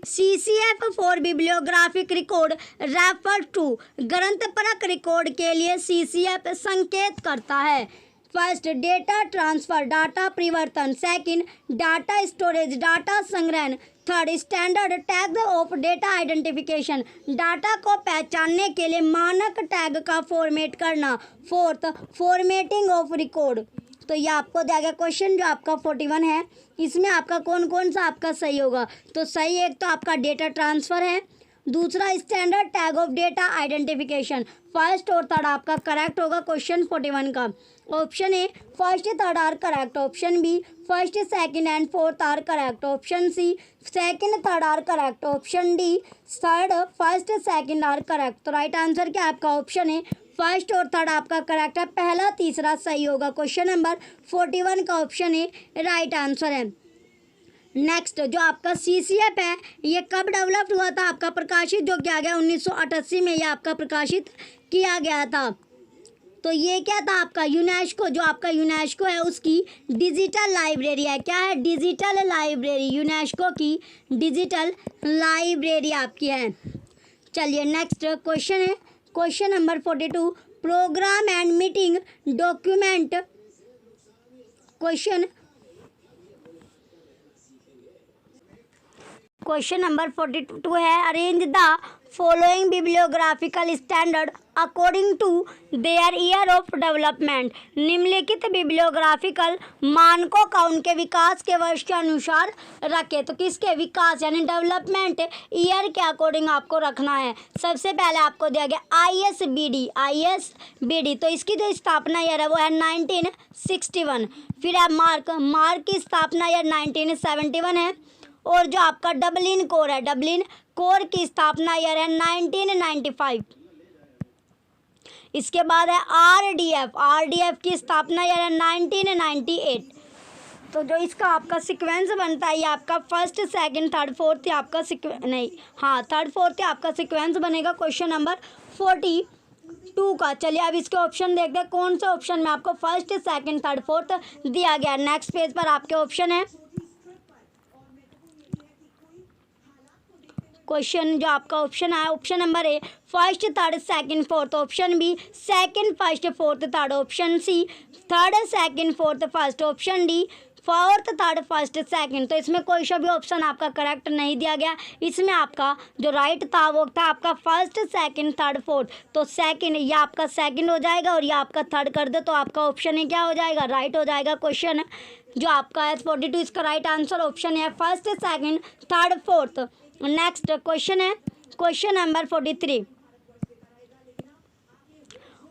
CCF for bibliographic record refer to, ग्रंथपरक रिकॉर्ड के लिए CCF संकेत करता है। फर्स्ट डेटा ट्रांसफर, डाटा परिवर्तन, सेकंड डाटा स्टोरेज, डाटा संग्रहण, third standard tag of data identification, data को पहचानने के लिए मानक टैग का फॉर्मेट करना, फोर्थ फॉर्मेटिंग ऑफ रिकॉर्ड। तो ये आपको दिया गया क्वेश्चन जो आपका 41 है, इसमें आपका कौन कौन सा आपका सही होगा? तो सही एक तो आपका डेटा ट्रांसफ़र है, दूसरा standard tag of data identification. First और थर्ड आपका करेक्ट होगा क्वेश्चन 41 का। Option A first third are correct, option B first second and fourth are correct, option C second third are correct, option D third first second are correct. तो right answer क्या आपका? Option A first और third आपका correct है, पहला तीसरा सही होगा। क्वेश्चन नंबर 41 का ऑप्शन ए राइट आंसर है। नेक्स्ट जो आपका CCF है ये कब डेवलप्ड हुआ था? आपका प्रकाशित जो किया गया 1988 में, ये आपका प्रकाशित किया गया था। तो ये क्या था आपका? यूनेस्को, जो आपका यूनेस्को है उसकी डिजिटल लाइब्रेरी है। क्या है? डिजिटल लाइब्रेरी, यूनेस्को की डिजिटल लाइब्रेरी आपकी है। चलिए नेक्स्ट क्वेश्चन है question number 42। Programme and meeting document question question number 42 है, arrange the following bibliographical standard according to their year of development. निम्नलिखित बिब्लियोग्राफिकल मानकों का उनके विकास के वर्ष के अनुसार रखें। तो किसके विकास यानी डेवलपमेंट ईयर के अकॉर्डिंग आपको रखना है। सबसे पहले आपको दिया गया ISBD, तो इसकी जो स्थापना ईयर है वो है 1961। फिर है मार्क की स्थापना ईयर 1971 है। और जो आपका डबलिन कोर की स्थापना ईयर है 1995। इसके बाद है RDF की स्थापना ईयर है 1998। तो जो इसका आपका सीक्वेंस बनता है ये आपका फर्स्ट सेकंड थर्ड फोर्थ आपका थर्ड फोर्थ आपका सीक्वेंस बनेगा क्वेश्चन नंबर 42 का। चलिए अब इसके ऑप्शन देखते हैं कौन से ऑप्शन में आपको फर्स्ट सेकंड थर्ड फोर्थ दिया गया। नेक्स्ट पेज पर आपके ऑप्शन है, क्वेश्चन जो आपका ऑप्शन है option number A first third second fourth, option B second first fourth third, option C third second fourth first, option D fourth third first second. तो इसमें कोई सा भी ऑप्शन आपका करेक्ट नहीं दिया गया। इसमें आपका जो राइट था वो था आपका फर्स्ट सेकंड थर्ड फोर्थ। तो सेकंड या आपका सेकंड हो जाएगा और या आपका थर्ड कर दो तो आपका ऑप्शन ही क्या हो जाएगा, राइट हो जाएगा। क्वेश्चन जो आपका है 42 इसका राइट आंसर ऑप्शन है first second third fourth. Next question है question number 43,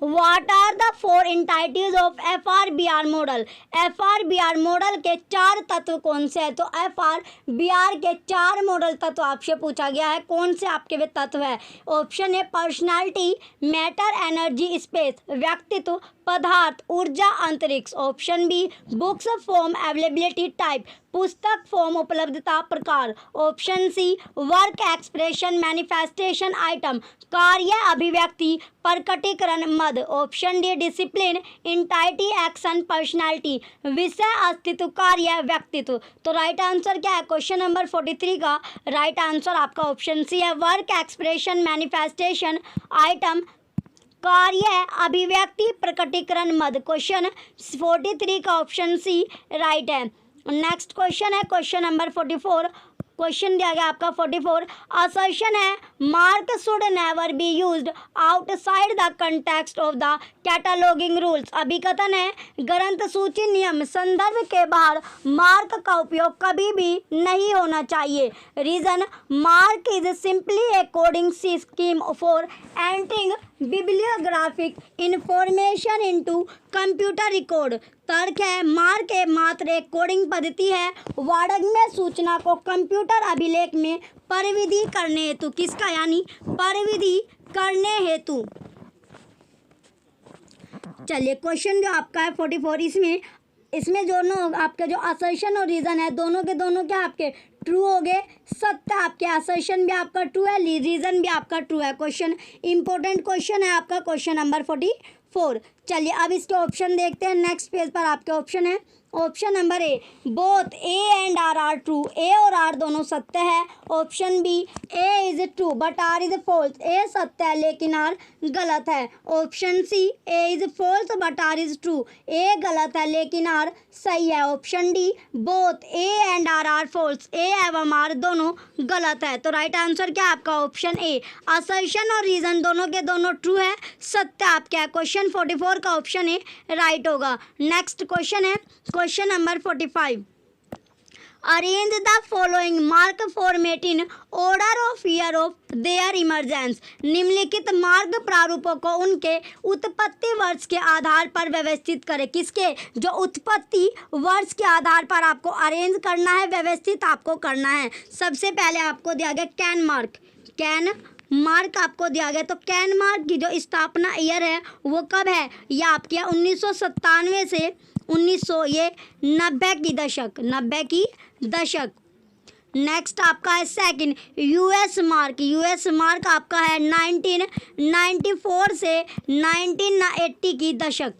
What are the four entities of FRBR model. FRBR model के 4 तत्व कौन से हैं। तो FRBR के 4 मॉडल तत्व आपसे पूछा गया है, कौन से आपके वे तत्व है। Option A personality, matter, energy, space, व्यक्तित्व, पदार्थ, ऊर्जा, अंतरिक्ष। Option B books, form, availability, type, पुस्तक, फॉर्म, उपलब्धता, प्रकार। Option C work, expression, manifestation, item, कार्य, अभिव्यक्ति, प्रकटीकरण, मद। Option D discipline, entity, action, personality, विषय, अस्तित्व, कार्य, व्यक्तित्व। तो राइट आंसर क्या है क्वेश्चन नंबर 43 का राइट आंसर आपका ऑप्शन सी है वर्क, एक्सप्रेशन, मैनिफेस्टेशन, आइटम, कार्य, अभिव्यक्ति, प्रकटीकरण, मद। क्वेश्चन 43 का ऑप्शन सी राइट है। नेक्स्ट क्वेश्चन है क्वेश्चन नंबर 44, क्वेश्चन दिया गया आपका 44, असर्शन है MARC should never be used outside the context of the cataloguing rules. अभिकथन है ग्रंथ सूची नियम संदर्भ के बाहर मार्क का उपयोग कभी भी नहीं होना चाहिए। Reason mark is simply a coding scheme for entering bibliographic information into computer record. तर्क है मार्क मात्र एक कोडिंग पद्धति है वाणिज्य सूचना को कंप्यूटर अभिलेख में परिविधि करने हेतु। किसका यानी परिविधि करने हेतु। चलिए क्वेश्चन जो आपका है 44 इसमें दोनों आपके जो असर्शन और रीजन है दोनों के दोनों क्या आपके ट्रू हो गए। सत्य आपके असर्शन भी आपका ट्रू है, रीजन भी आपका ट्रू है। क्वेश्चन इंपॉर्टेंट क्वेश्चन है आपका क्वेश्चन नंबर 44। चलिए अब इसके ऑप्शन देखते हैं। नेक्स्ट पेज पर आपके ऑप्शन है option number A both A and R are true, A और आर दोनों सत्य है। Option B A is true but R is false, A सत्य है लेकिन आर गलत है। Option C A is false but R is true, A गलत है लेकिन आर सही है। Option D both A and R are false, A एवं आर दोनों गलत है। तो राइट आंसर क्या है आपका ऑप्शन ए असर्शन और रीजन दोनों के दोनों ट्रू है, सत्य आपका है। क्वेश्चन 44 का ऑप्शन ए राइट होगा। नेक्स्ट क्वेश्चन है question number 45, arrange the following mark format in order of year of their emergence. निम्नलिखित मार्ग प्रारूपों को उनके उत्पत्ति वर्ष के आधार पर व्यवस्थित करें। किसके जो उत्पत्ति वर्ष के आधार पर आपको अरेंज करना है, व्यवस्थित आपको करना है। सबसे पहले आपको दिया गया कैन मार्क आपको दिया गया। तो कैन मार्क की जो स्थापना ईयर है वो कब है, यह आपके 1997 से 1990 की दशक। नेक्स्ट आपका है सेकंड यूएस मार्क आपका है 1994 से 1980 की दशक।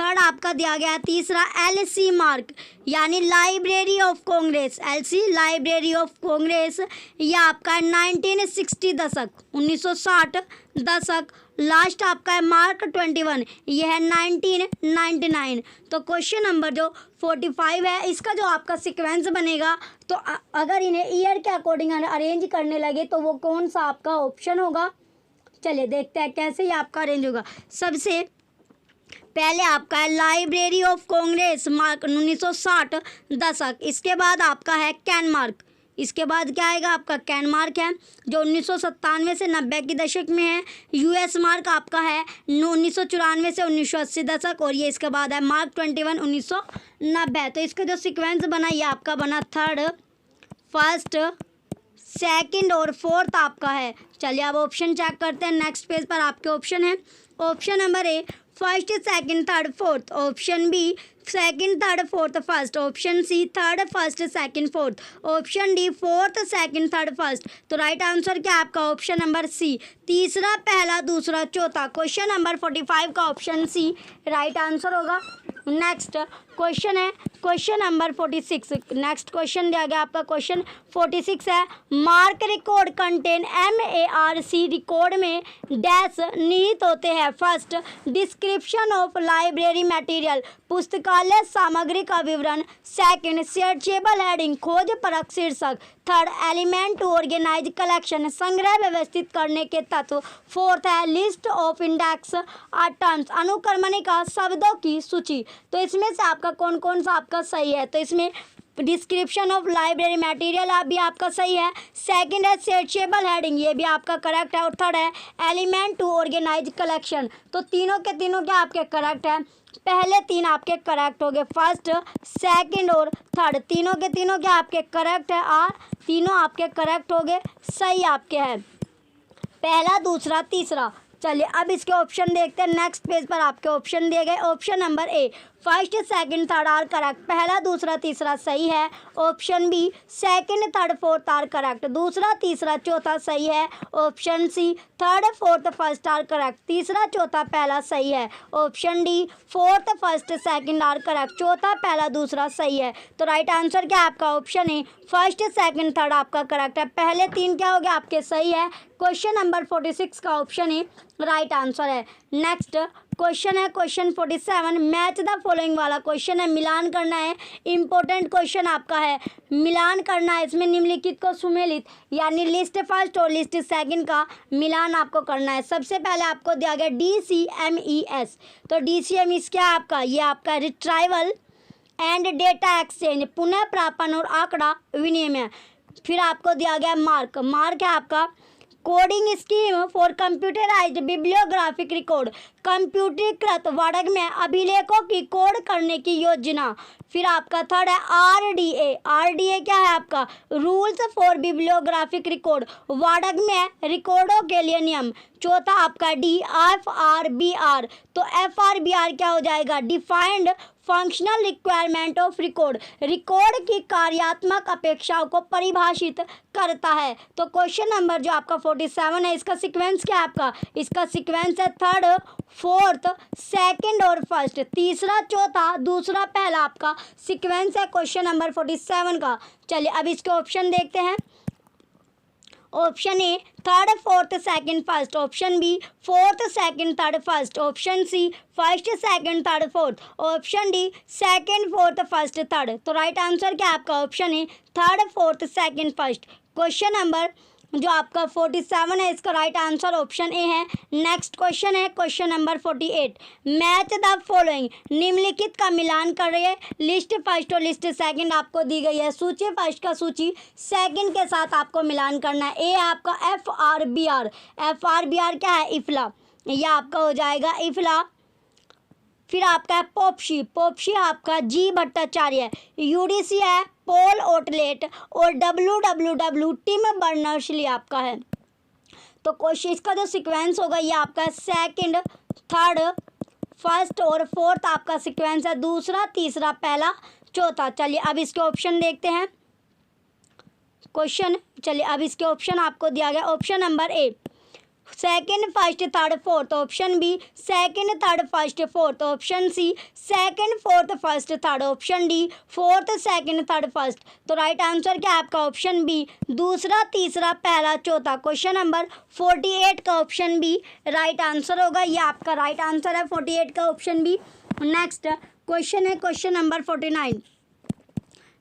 थर्ड आपका दिया गया है तीसरा LC मार्क यानी library of Congress, LC library of Congress, यह आपका 1960 दशक 1960 दशक। लास्ट आपका है मार्क 21, यह है 1999। तो क्वेश्चन नंबर जो 45 है इसका जो आपका सीक्वेंस बनेगा, तो अगर इन्हें ईयर के अकॉर्डिंग अरेंज करने लगे तो वो कौन सा आपका ऑप्शन होगा। चलिए देखते हैं कैसे ये आपका अरेंज होगा। सबसे पहले आपका है लाइब्रेरी ऑफ कांग्रेस मार्क 1960 दशक, इसके बाद आपका है कैन मार्क, इसके बाद क्या आएगा आपका कैन मार्क है जो 1997 से 90 के दशक में है। US मार्क आपका है 1994 से 1980 दशक, और ये इसके बाद है मार्क 21 1990। तो इसका जो सीक्वेंस बना ये आपका बना थर्ड, फर्स्ट, सेकंड और फोर्थ आपका है। चलिए अब ऑप्शन चेक करते हैं। नेक्स्ट पेज पर आपके ऑप्शन है। Option number A first, second, third, fourth. Option B second, third, fourth, first. Option C third, first, second, fourth. Option D fourth, second, third, first. तो राइट आंसर क्या है आपका option number C, तीसरा, पहला, दूसरा, चौथा। Question number 45 का option C right answer होगा। नेक्स्ट क्वेश्चन है क्वेश्चन नंबर 46। नेक्स्ट क्वेश्चन दिया गया आपका क्वेश्चन 46 है, mark record contain MARC record में डैश निहित होते हैं। First, description of library material, पुस्तकालय सामग्री का विवरण। सेकंड, सर्चेबल हेडिंग, खोज परख शीर्षक। Third, element to organize collection, संग्रह व्यवस्थित करने के तत्व। फोर्थ है लिस्ट ऑफ इंडेक्स टर्म्स, अनुक्रमणिका शब्दों की सूची। तो इसमें से आपका कौन कौन सा आपका सही है। तो इसमें डिस्क्रिप्शन ऑफ लाइब्रेरी मटेरियल आप भी आपका सही है। सेकंड है सर्चेबल हेडिंग, ये भी आपका करेक्ट है। और थर्ड है एलिमेंट टू ऑर्गेनाइज कलेक्शन। तो तीनों के तीनों क्या आपके करेक्ट है। पहले तीन आपके करेक्ट हो गए, फर्स्ट, सेकंड और थर्ड, तीनों के तीनों क्या आपके करेक्ट है। और तीनों आपके करेक्ट हो गए, सही आपके हैं पहला, दूसरा, तीसरा। चलिए अब इसके ऑप्शन देखते हैं। नेक्स्ट पेज पर आपके ऑप्शन दिए गए। Option number A first, second, third are correct, पहला, दूसरा, तीसरा सही है। Option B second, third, fourth are correct, दूसरा, तीसरा, चौथा सही है। Option C third, fourth, first are correct, तीसरा, चौथा, पहला सही है। Option D fourth, first, second are correct, चौथा, पहला, दूसरा सही है। तो राइट आंसर क्या है आपका option A first, second, third आपका करेक्ट है। पहले तीन क्या हो गया आपके सही है। क्वेश्चन नंबर 46 का ऑप्शन ए राइट आंसर है। नेक्स्ट क्वेश्चन है क्वेश्चन 47, मैच द फॉलोइंग वाला क्वेश्चन है, मिलान करना है। इंपॉर्टेंट क्वेश्चन आपका है, मिलान करना है। इसमें निम्नलिखित को सुमेलित यानी लिस्ट फर्स्ट और लिस्ट सेकंड का मिलान आपको करना है। सबसे पहले आपको दिया गया DCMES। तो DCMES क्या है आपका, ये आपका रिट्राइवल एंड डेटा एक्सचेंज, पुनः प्रापन और आंकड़ा विनिमय। फिर आपको दिया गया मार्क, मार्क है आपका coding scheme for computerised bibliographic record, कंप्यूटरीकृत वर्ग में अभिलेखों की कोड करने की योजना। फिर आपका थर्ड है RDA क्या है आपका रूल्स फॉर बिब्लियोग्राफिक रिकॉर्ड, वर्ग में रिकॉर्डों के लिए नियम। चौथा आपका FRBR। तो FRBR क्या हो जाएगा, defined functional requirement of record, record की कार्यात्मक अपेक्षाओं को परिभाषित करता है। तो क्वेश्चन नंबर जो आपका 47 है, इसका सीक्वेंस क्या है आपका, इसका सीक्वेंस है थर्ड, फोर्थ, सेकंड और फर्स्ट, तीसरा, चौथा, दूसरा, पहला आपका सीक्वेंस है क्वेश्चन नंबर 47 का। चलिए अब इसके ऑप्शन देखते हैं। Option A third, fourth, second, first. Option B fourth, second, third, first. Option C first, second, third, fourth. Option D second, fourth, first, third. तो राइट आंसर क्या है आपका option A third, fourth, second, first. Question number जो आपका 47 है, इसका right answer option A है। Next question है question number 48, match the following, निम्नलिखित का मिलान कर रहे हैं। लिस्ट फर्स्ट और लिस्ट सेकंड आपको दी गई है, सूची फर्स्ट का सूची सेकंड के साथ आपको मिलान करना है। ए आपका FRBR, FRBR क्या है इफला, यह आपका हो जाएगा इफला। फिर आपका है पोप्शी आपका G भट्टाचार्य। UDC है पॉल ओटलेट और WWW टिम बर्नर्स-ली आपका है। तो क्वेश्चन इसका जो सीक्वेंस होगा ये आपका सेकंड, थर्ड, फर्स्ट और फोर्थ आपका सीक्वेंस है, दूसरा, तीसरा, पहला, चौथा। चलिए अब इसके ऑप्शन देखते हैं क्वेश्चन। चलिए अब इसके ऑप्शन आपको दिया गया। Option number A second first third fourth option B second third first fourth option C second fourth first third option D fourth second third first. तो राइट आंसर क्या है आपका ऑप्शन बी दूसरा तीसरा पहला चौथा। क्वेश्चन नंबर 48 का option B right answer होगा। ये आपका राइट आंसर है 48 का ऑप्शन बी। नेक्स्ट क्वेश्चन है क्वेश्चन नंबर 49।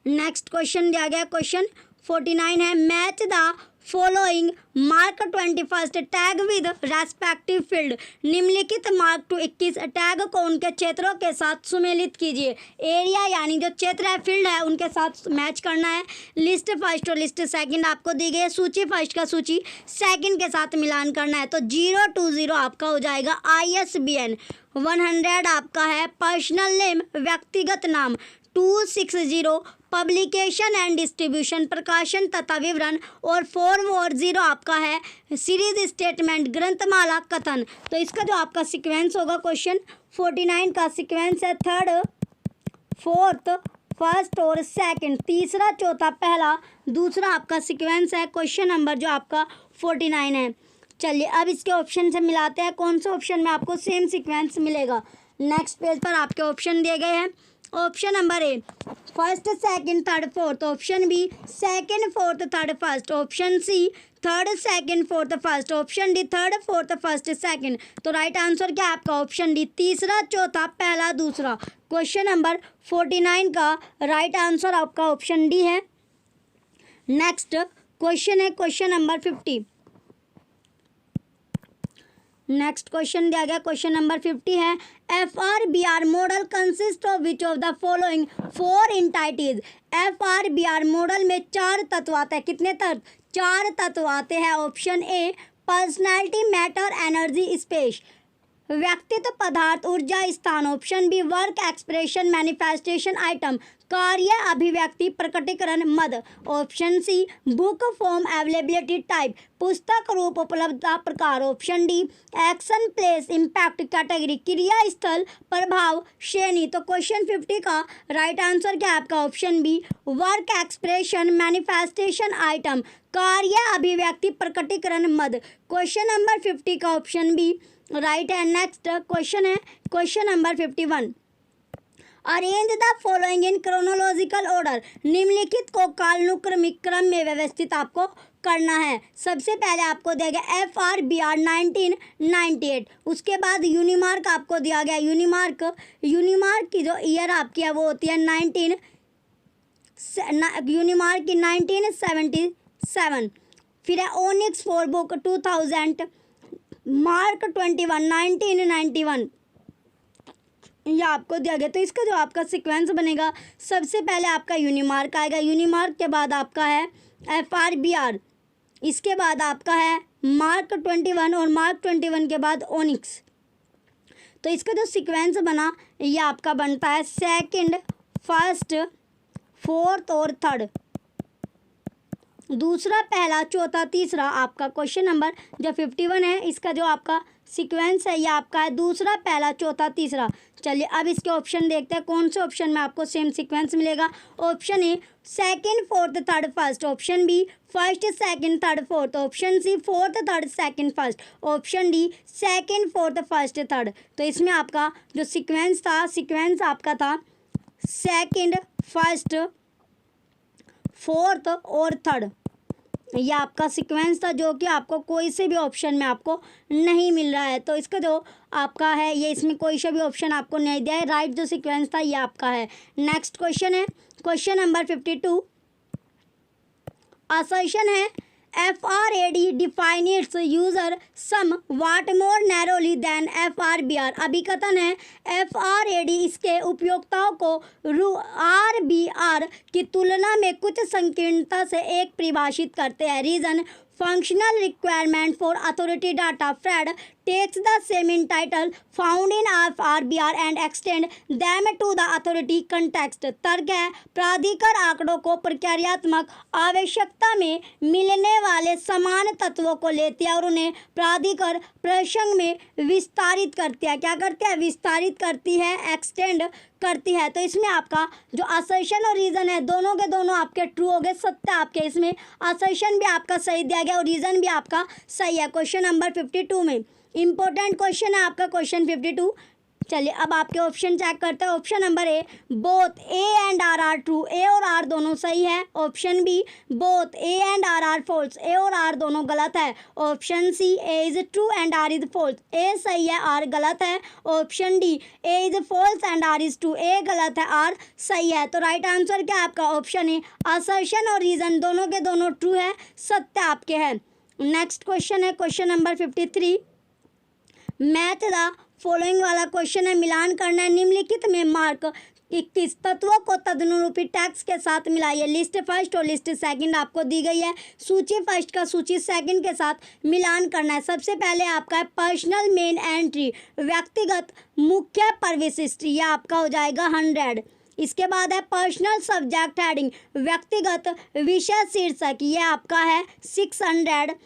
नेक्स्ट क्वेश्चन दिया गया क्वेश्चन 49 है match the following mark 21 tag with respective field. निम्नलिखित मार्क 21 टैग को उनके क्षेत्रों के साथ सुमेलित कीजिए। एरिया यानी जो क्षेत्र है फील्ड है उनके साथ मैच करना है। लिस्ट फर्स्ट और लिस्ट सेकंड आपको दी गई है। सूची फर्स्ट का सूची सेकंड के साथ मिलान करना है। तो 020 आपका हो जाएगा ISBN। 100 आपका है पर्सनल नेम व्यक्तिगत नाम। 260 पब्लिकेशन एंड डिस्ट्रीब्यूशन प्रकाशन तथा विवरण। और 440 आपका है सीरीज स्टेटमेंट ग्रंथमाला कथन। तो इसका जो आपका सीक्वेंस होगा क्वेश्चन 49 का सीक्वेंस है थर्ड फोर्थ फर्स्ट और सेकंड। तीसरा चौथा पहला दूसरा आपका सीक्वेंस है क्वेश्चन नंबर जो आपका 49 है। चलिए अब इसके ऑप्शन से मिलाते हैं कौन से ऑप्शन में आपको सेम सीक्वेंस मिलेगा। नेक्स्ट पेज पर आपके ऑप्शन दिए गए हैं। Option number A first second third fourth. Option B second fourth third first. Option C third second fourth first. Option D third fourth first second. तो right answer क्या है आपका ऑप्शन डी तीसरा चौथा पहला दूसरा। क्वेश्चन नंबर 49 का right answer आपका ऑप्शन डी है। नेक्स्ट क्वेश्चन है क्वेश्चन नंबर 50। नेक्स्ट क्वेश्चन दिया गया क्वेश्चन नंबर 50 है FRBR model consist of which of the following 4 entities. FRBR model में 4 तत्व आते हैं। कितने तत्व? 4 तत्व आते हैं। Option A personality matter energy space. व्यक्तित्व पदार्थ ऊर्जा स्थान। Option B work expression manifestation item कार्य अभिव्यक्ति प्रकटीकरण मद। Option C book form availability type पुस्तक रूप उपलब्धता प्रकार। Option D action place impact category क्रिया स्थल प्रभाव श्रेणी। तो क्वेश्चन 50 का राइट आंसर क्या है आपका option B work expression manifestation item कार्य अभिव्यक्ति प्रकटीकरण मद। क्वेश्चन नंबर 50 का ऑप्शन बी राइट है। नेक्स्ट क्वेश्चन है question number 51। Arrange the following in chronological order. निम्नलिखित को कालानुक्रमिक क्रम में व्यवस्थित आपको करना है। सबसे पहले आपको दिया गया FRBR 1998। उसके बाद यूनिमार्क आपको दिया गया। यूनिमार्क की जो ईयर आपकी है वो होती है 1977। फिर है ओनिक्स फोर बुक 2000। मार्क 21 1991 ये आपको दिया गया। तो इसका जो आपका सीक्वेंस बनेगा सबसे पहले आपका यूनिमार्क आएगा। यूनिमार्क के बाद आपका है FRBR। इसके बाद आपका है मार्क 21 और मार्क 21 के बाद ओनिक्स। तो इसका जो सीक्वेंस बना ये आपका बनता है सेकंड फर्स्ट फोर्थ और थर्ड। दूसरा पहला चौथा तीसरा आपका क्वेश्चन नंबर जो 51 है इसका जो आपका सीक्वेंस है ये आपका है दूसरा पहला चौथा तीसरा। चलिए अब इसके ऑप्शन देखते हैं कौन से ऑप्शन में आपको सेम सीक्वेंस मिलेगा। Option A second fourth third first. Option B first second third fourth. Option C fourth third second first. Option D second fourth first third. तो इसमें आपका जो सीक्वेंस आपका था सेकंड फर्स्ट फोर्थ और थर्ड। यह आपका सीक्वेंस था जो कि आपको कोई से भी ऑप्शन में आपको नहीं मिल रहा है। तो इसका जो आपका है ये इसमें कोई से भी ऑप्शन आपको नहीं दिया है। राइट जो सीक्वेंस था ये आपका है। नेक्स्ट क्वेश्चन है क्वेश्चन नंबर 52। असर्शन है FRAD define it's user some watt more narrowly then FRBR। अभिकथन है FRAD इसके उपयोक्ताओं को RBR की तुलना में कुछ संकीर्णता से एक परिभाषित करते हैं। Reason functional requirement for authority data FRAD takes the same in title found in RBR and extend them to the authority context। तर्क है प्राधिकार आंकड़ों को प्रक्रियात्मक आवश्यकता में मिलने वाले समान तत्वों को लेती है और उन्हें प्राधिकार प्रसंग में विस्तारित करती है। क्या करती है? विस्तारित करती है, एक्सटेंड करती है। तो इसमें आपका जो असर्शन और रीज़न है दोनों के दोनों आपके ट्रू हो गए, सत्य आपके। इसमें असर्शन भी आपका सही दिया गया और रीज़न भी आपका सही है। क्वेश्चन नंबर 52 में इंपॉर्टेंट क्वेश्चन है आपका क्वेश्चन 52। चलिए अब आपके ऑप्शन चेक करते हैं। Option number A both A and R are true, A और आर दोनों सही है। Option B both A and R are false, A और आर दोनों गलत है। Option C A is true and R is false, A सही है आर गलत है। Option D A is false and R is true, A गलत है आर सही है। तो राइट आंसर क्या है आपका? ऑप्शन ए असर्शन और रीजन दोनों के दोनों ट्रू है, सत्य आपके हैं। नेक्स्ट क्वेश्चन है question number 53। Math the following वाला क्वेश्चन है, मिलान करना है। निम्नलिखित में मार्क 21 तत्वों को तदनुरूपी टैक्स के साथ मिलाइए। लिस्ट फर्स्ट और लिस्ट सेकंड आपको दी गई है। सूची फर्स्ट का सूची सेकंड के साथ मिलान करना है। सबसे पहले आपका है पर्सनल मेन एंट्री, व्यक्तिगत मुख्य प्रविष्टि, यह आपका हो जाएगा 100। इसके बाद है पर्सनल सब्जेक्ट हेडिंग, व्यक्तिगत विषय शीर्षक, यह आपका है 600।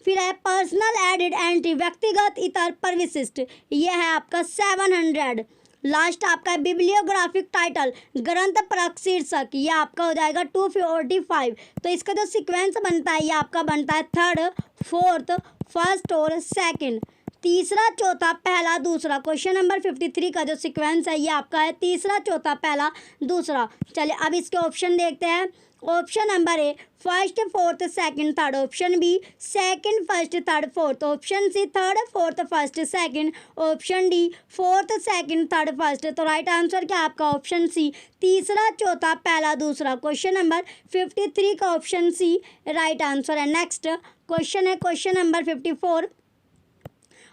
फिर है पर्सनल एडिड एंट्री, व्यक्तिगत इतर प्रविष्ट, यह है आपका 700। लास्ट आपका है बिब्लियोग्राफिक टाइटल, ग्रंथ परक शीर्षक, यह आपका हो जाएगा 245। तो इसका जो सीक्वेंस बनता है यह आपका बनता है थर्ड, फोर्थ, फर्स्ट और सेकंड, तीसरा, चौथा, पहला, दूसरा। क्वेश्चन नंबर 53 का जो सीक्वेंस है ये आपका है तीसरा, चौथा, पहला, दूसरा। चलिए अब इसके ऑप्शन देखते हैं। Option number A first, fourth, second, third. Option B second, first, third, fourth. Option C third, fourth, first, second. Option D fourth, second, third, first. तो राइट आंसर क्या आपका? ऑप्शन सी तीसरा, चौथा, पहला, दूसरा। क्वेश्चन नंबर 53 का ऑप्शन सी राइट आंसर है। Next question है question number 54।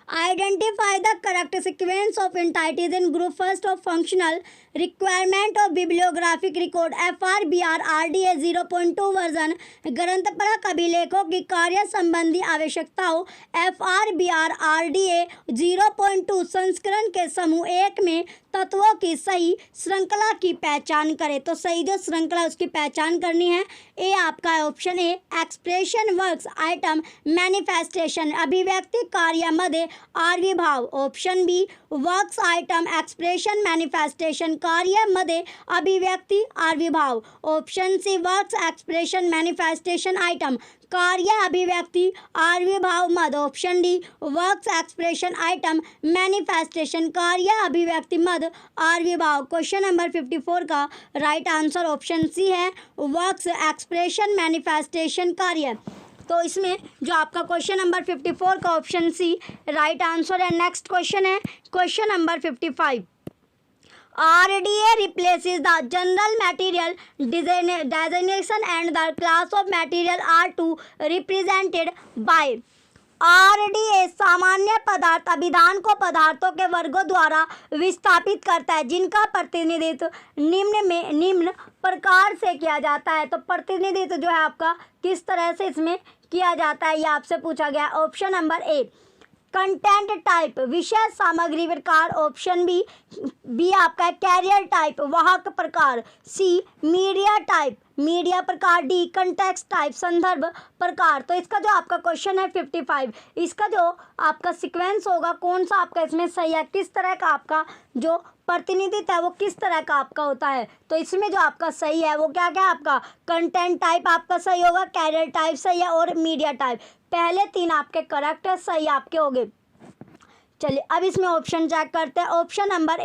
Identify the correct sequence of entities in group first of functional requirement of bibliographic record FRBR RDA 0.2 version. ग्रंथपरक अभिलेखों की कार्य संबंधी आवश्यकताओं FRBR RDA 0.2 संस्करण के समूह 1 में तत्वों की सही श्रृंखला की पहचान करें। तो सही जो श्रृंखला उसकी पहचान करनी है। ए आपका है option A expression, works, item, manifestation, अभिव्यक्ति, कार्य, मध्य, आविर्भाव। Option B works, item, expression, manifestation, कार्य, मध्य, अभिव्यक्ति, आविर्भाव। Option C works, expression, manifestation, item, कार्य, अभिव्यक्ति, आविर्भाव, मध्य। Option D works, expression, item, manifestation, कार्य, अभिव्यक्ति, मध्य, आविर्भाव। क्वेश्चन नंबर 54 का राइट आंसर ऑप्शन सी है वर्क्स, एक्सप्रेशन, मैनिफेस्टेशन, कार्य। तो इसमें जो आपका क्वेश्चन नंबर 54 का ऑप्शन सी राइट आंसर है। नेक्स्ट क्वेश्चन है question number 55। RDA replaces the general material designation and the class of material are to represented by। RDA सामान्य पदार्थ अभिधान को पदार्थों के वर्गों द्वारा विस्थापित करता है जिनका प्रतिनिधित्व निम्न प्रकार से किया जाता है। तो प्रतिनिधित्व जो है आपका किस तरह से इसमें किया जाता है ये आपसे पूछा गया। Option number a content type, विषय सामग्री प्रकार। ऑप्शन बी आपका है कैरियर टाइप, वाहक प्रकार। सी मीडिया टाइप, मीडिया प्रकार। डी कंटेक्स्ट टाइप, संदर्भ प्रकार। तो इसका जो आपका क्वेश्चन है 55, इसका जो आपका सीक्वेंस होगा कौन सा आपका इसमें सही है, किस तरह का आपका जो प्रतिनिधित्व है वो किस तरह का आपका होता है। तो इसमें जो आपका सही है वो क्या क्या आपका कंटेंट टाइप आपका सही होगा, कैरियर टाइप सही है और मीडिया टाइप। पहले 3 आपके करेक्ट सही आपके हो गए। चलिए अब इसमें ऑप्शन चेक करते हैं। Option number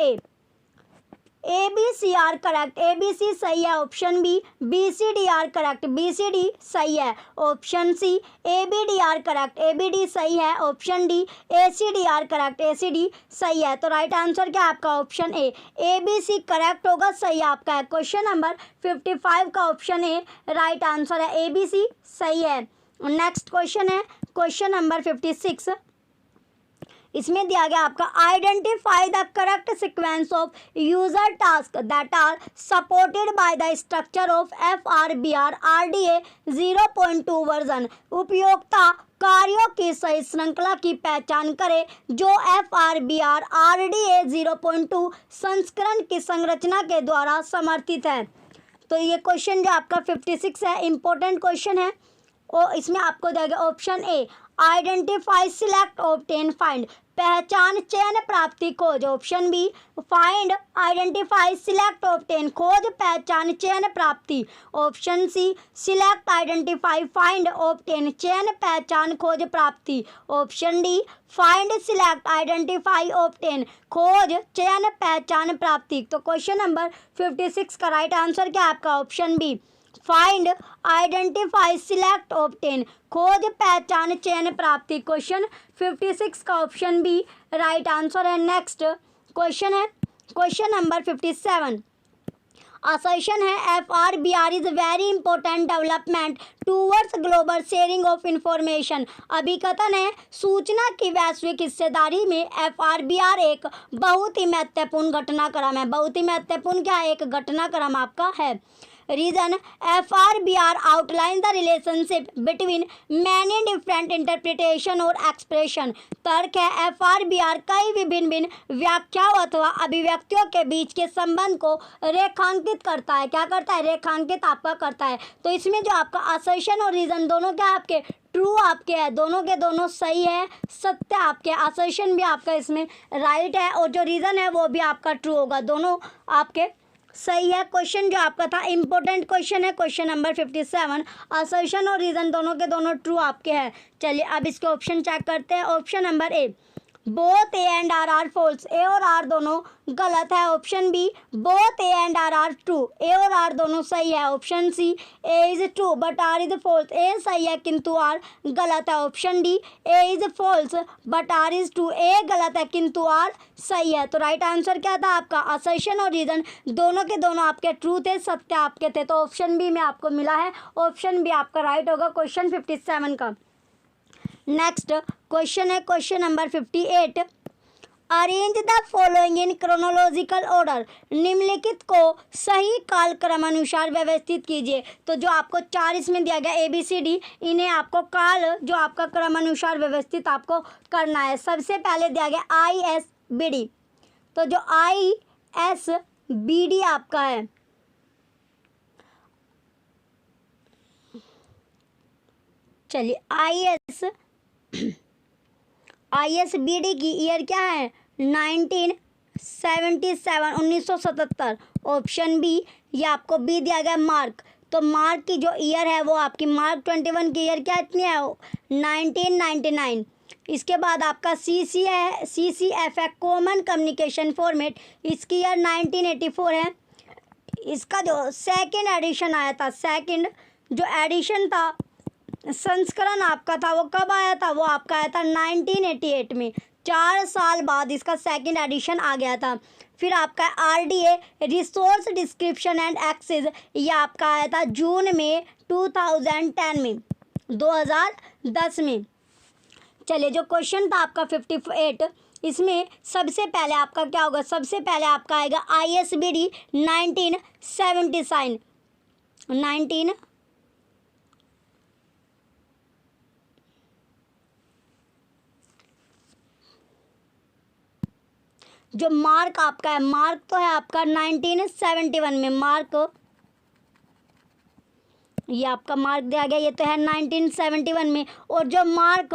A B C are correct, A B C सही है। Option B C D are correct, B C D सही है। Option C A B D are correct, A B D सही है। Option D A C D are correct, A C D सही है। तो right answer क्या है आपका? Option A B C correct होगा, सही आपका है। क्वेश्चन नंबर 55 का ऑप्शन ए राइट आंसर है, ए बी सी सही है। नेक्स्ट क्वेश्चन है क्वेश्चन नंबर 56। इसमें दिया गया आपका identify the correct sequence of user task that are supported by the structure of FRBR RDA 0.2 version. उपयोगिता कार्यों की सही श्रृंखला की पहचान करें जो FRBR RDA 0.2 संस्करण की संरचना के द्वारा समर्थित है। तो ये क्वेश्चन जो आपका 56 है, इंपॉर्टेंट क्वेश्चन है। और इसमें आपको देगा option A identify select obtain find, पहचान चयन प्राप्ति खोज। Option B find identify select obtain खोज पहचान चयन प्राप्ति। Option C select identify find obtain चयन पहचान खोज प्राप्ति। Option D find select identify obtain खोज चयन पहचान प्राप्ति। तो क्वेश्चन नंबर 56 का राइट आंसर क्या है आपका? Option B find identify select obtain खोज पहचान चयन प्राप्ति। क्वेश्चन 56 का ऑप्शन बी राइट आंसर है। नेक्स्ट क्वेश्चन है क्वेश्चन नंबर 57। असर्शन है FRBR is very important development towards global sharing of information. अभिकथन है सूचना की वैश्विक हिस्सेदारी में FRBR एक बहुत ही महत्वपूर्ण घटनाक्रम है। बहुत ही महत्वपूर्ण क्या है? एक घटनाक्रम आपका है। Reason FRBR outline the relationship between many different interpretation और एक्सप्रेशन। तर्क है FRBR कई विभिन्न व्याख्याओं अथवा अभिव्यक्तियों के बीच के संबंध को रेखांकित करता है। क्या करता है? रेखांकित आपका करता है। तो इसमें जो आपका असर्शन और रीजन दोनों क्या आपके ट्रू आपके है, दोनों के दोनों सही है, सत्य आपके। असर्शन भी आपका इसमें राइट है और जो रीजन है वो भी आपका ट्रू होगा, दोनों आपके सही है। क्वेश्चन जो आपका था इंपॉर्टेंट क्वेश्चन है, क्वेश्चन नंबर 57। असर्शन और रीजन दोनों के दोनों ट्रू आपके हैं। चलिए अब इसके ऑप्शन चेक करते हैं। Option number A both A and R are false, A और आर दोनों गलत है। Option B both A and R are true, A और आर दोनों सही है। Option C A is true but R is false, A सही है किंतु आर गलत है। Option D A is false but R is true, A गलत है किंतु आर सही है। तो राइट आंसर क्या था आपका? असर्शन और रीजन दोनों के दोनों आपके ट्रू थे, सत्य आपके थे। तो ऑप्शन बी में आपको मिला है, ऑप्शन बी आपका राइट होगा क्वेश्चन 57 का। नेक्स्ट क्वेश्चन है question number 58। Arrange the following in chronological order, निम्नलिखित को सही कालक्रम अनुसार व्यवस्थित कीजिए। तो जो आपको 4 इसमें दिया गया ABCD, इन्हें आपको काल जो आपका क्रम अनुसार व्यवस्थित आपको करना है। सबसे पहले दिया गया ISBD, तो जो ISBD आपका है, चलिए ISBD की ईयर क्या है? 1977 1977। ऑप्शन बी ये आपको बी दिया गया मार्क। तो मार्क की जो ईयर है वो आपकी मार्क 21 की ईयर क्या इतनी है? 1999। इसके बाद आपका CCF है कॉमन कम्युनिकेशन फॉर्मेट, इसकी ईयर 1984 है। इसका जो सेकेंड एडिशन आया था, सेकेंड जो एडिशन था संस्करण आपका था वो कब आया था? वो आपका आया था 1988 में। 4 साल बाद इसका सेकंड एडिशन आ गया था। फिर आपका RDA resource description and access, ये आपका आया था जून में 2010 में, 2010 में। चलिए जो क्वेश्चन था आपका 58, इसमें सबसे पहले आपका क्या होगा? सबसे पहले आपका आएगा ISBD 1977 जो मार्क आपका है, मार्क तो है आपका 1971 में। मार्क ये आपका मार्क दिया गया, ये तो है 1971 में। और जो मार्क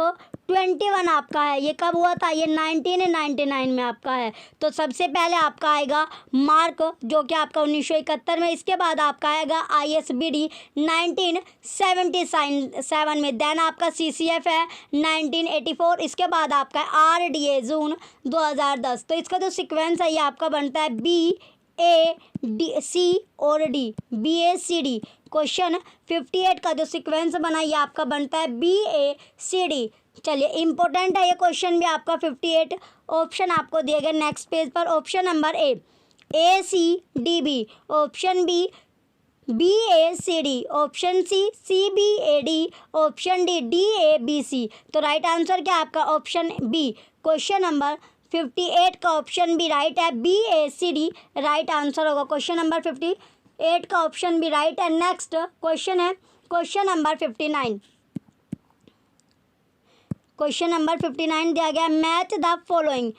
21 आपका है ये कब हुआ था? ये 1999 में आपका है। तो सबसे पहले आपका आएगा मार्क जो कि आपका 1971 में। इसके बाद आपका आएगा ISBD 1977 में। देन आपका CCF है 1984। इसके बाद आपका RDA जून 2010। तो इसका जो सीक्वेंस है ये आपका बनता है BAC और D, BACD। क्वेश्चन 58 का जो सीक्वेंस बना ये आपका बनता है BACD। चलिए इंपॉर्टेंट है ये क्वेश्चन भी आपका 58। ऑप्शन आपको दिए गए नेक्स्ट पेज पर। Option number A ACDB, option B BACD, option C CBAD, option DABC। तो राइट आंसर क्या आपका ऑप्शन बी। क्वेश्चन नंबर 58 का ऑप्शन बी राइट है, BACD राइट आंसर होगा। क्वेश्चन नंबर 58 का ऑप्शन बी राइट है। Next question है question number 59। Question number 59 दिया गया, मैच द फॉलोइंग,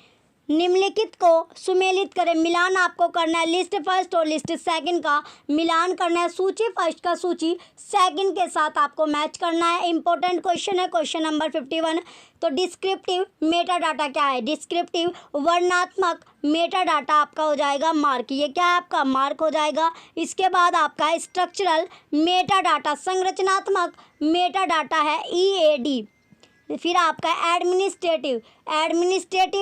निम्नलिखित को सुमेलित करें। मिलान आपको करना है लिस्ट फर्स्ट और लिस्ट सेकंड का मिलान करना है, सूची फर्स्ट का सूची सेकंड के साथ आपको मैच करना है। इंपॉर्टेंट क्वेश्चन है क्वेश्चन नंबर 51। तो डिस्क्रिप्टिव मेटा डाटा क्या है? डिस्क्रिप्टिव वर्णनात्मक मेटा डाटा आपका हो जाएगा मार्क, ये क्या है आपका मार्क हो जाएगा। इसके बाद आपका स्ट्रक्चरल मेटा डाटा, संरचनात्मक मेटा डाटा है EAD। फिर आपका एडमिनिस्ट्रेटिव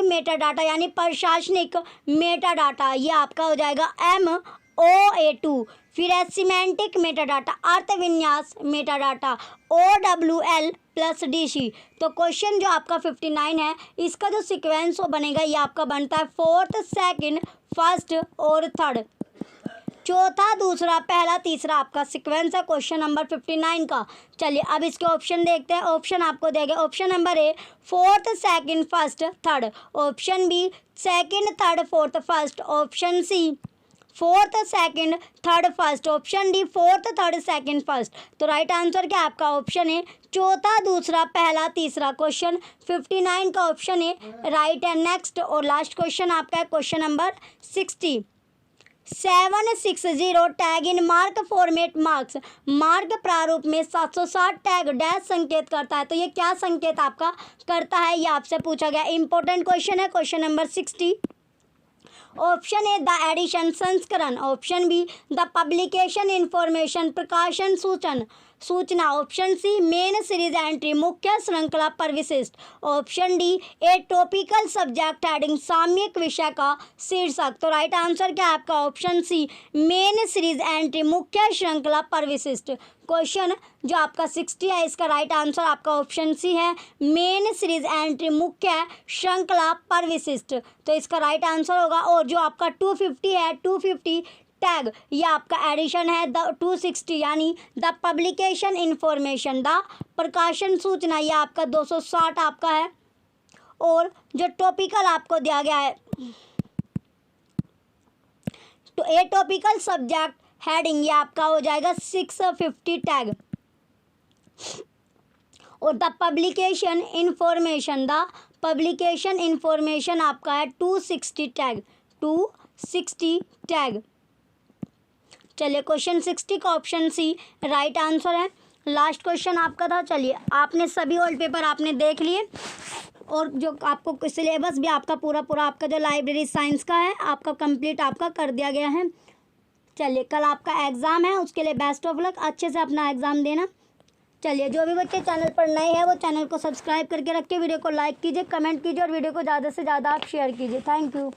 मेटा डाटा यानी प्रशासनिक मेटा डाटा, ये आपका हो जाएगा MOA2। फिर है सीमेंटिक मेटा डाटा, अर्थ विन्यास मेटा डाटा OWL+DC। तो क्वेश्चन जो आपका 59 है इसका जो सीक्वेंस वो बनेगा ये आपका बनता है फोर्थ, सेकंड, फर्स्ट और थर्ड, चौथा, दूसरा, पहला, तीसरा आपका सीक्वेंस है क्वेश्चन नंबर 59 का। चलिए अब इसके ऑप्शन देखते हैं। ऑप्शन आपको देंगे, option number A fourth, second, first, third, option B second, third, fourth, first, option C fourth, second, third, first, option D fourth, third, second, first. तो राइट आंसर क्या आपका ऑप्शन है चौथा, दूसरा, पहला, तीसरा। क्वेश्चन 59 का ऑप्शन है राइट है। नेक्स्ट और लास्ट क्वेश्चन आपका है question number 60। 760 tag in mark format marks, mark प्रारूप में 760 टैग डैश संकेत करता है। तो ये क्या संकेत आपका करता है ये आपसे पूछा गया। इंपॉर्टेंट क्वेश्चन है question number 60। Option A the edition संस्करण, option B the publication information प्रकाशन सूचना, option C main series entry मुख्य श्रृंखला पर विशिष्ट, option D a topical subject heading सामयिक विषय का शीर्षक। तो राइट आंसर क्या है आपका option C main series entry मुख्य श्रृंखला पर विशिष्ट। क्वेश्चन जो आपका 60 है इसका राइट आंसर आपका ऑप्शन सी है मेन सीरीज एंट्री मुख्य श्रृंखला पर विशिष्ट। तो इसका राइट आंसर होगा। और जो आपका 250 है 250 टैग ये आपका एडिशन है द 260 यानी द पब्लिकेशन इंफॉर्मेशन, द प्रकाशन सूचना, ये आपका 260 आपका है। और जो टॉपिकल आपको दिया गया है तो ए टॉपिकल सब्जेक्ट हेडिंग ये आपका हो जाएगा 650 टैग। और द पब्लिकेशन इंफॉर्मेशन आपका है 260 टैग। चलिए क्वेश्चन 60 का ऑप्शन सी राइट आंसर है। लास्ट क्वेश्चन आपका था। चलिए आपने सभी ओल्ड पेपर आपने देख लिए और जो आपको सिलेबस भी आपका पूरा आपका जो लाइब्रेरी साइंस का है आपका कंप्लीट आपका कर दिया गया है। चलिए कल आपका एग्ज़ाम है, उसके लिए बेस्ट ऑफ लक, अच्छे से अपना एग्ज़ाम देना। चलिए जो भी बच्चे चैनल पर नए हैं वो चैनल को सब्सक्राइब करके रखिए, वीडियो को लाइक कीजिए, कमेंट कीजिए और वीडियो को ज़्यादा से ज़्यादा आप शेयर कीजिए। Thank you.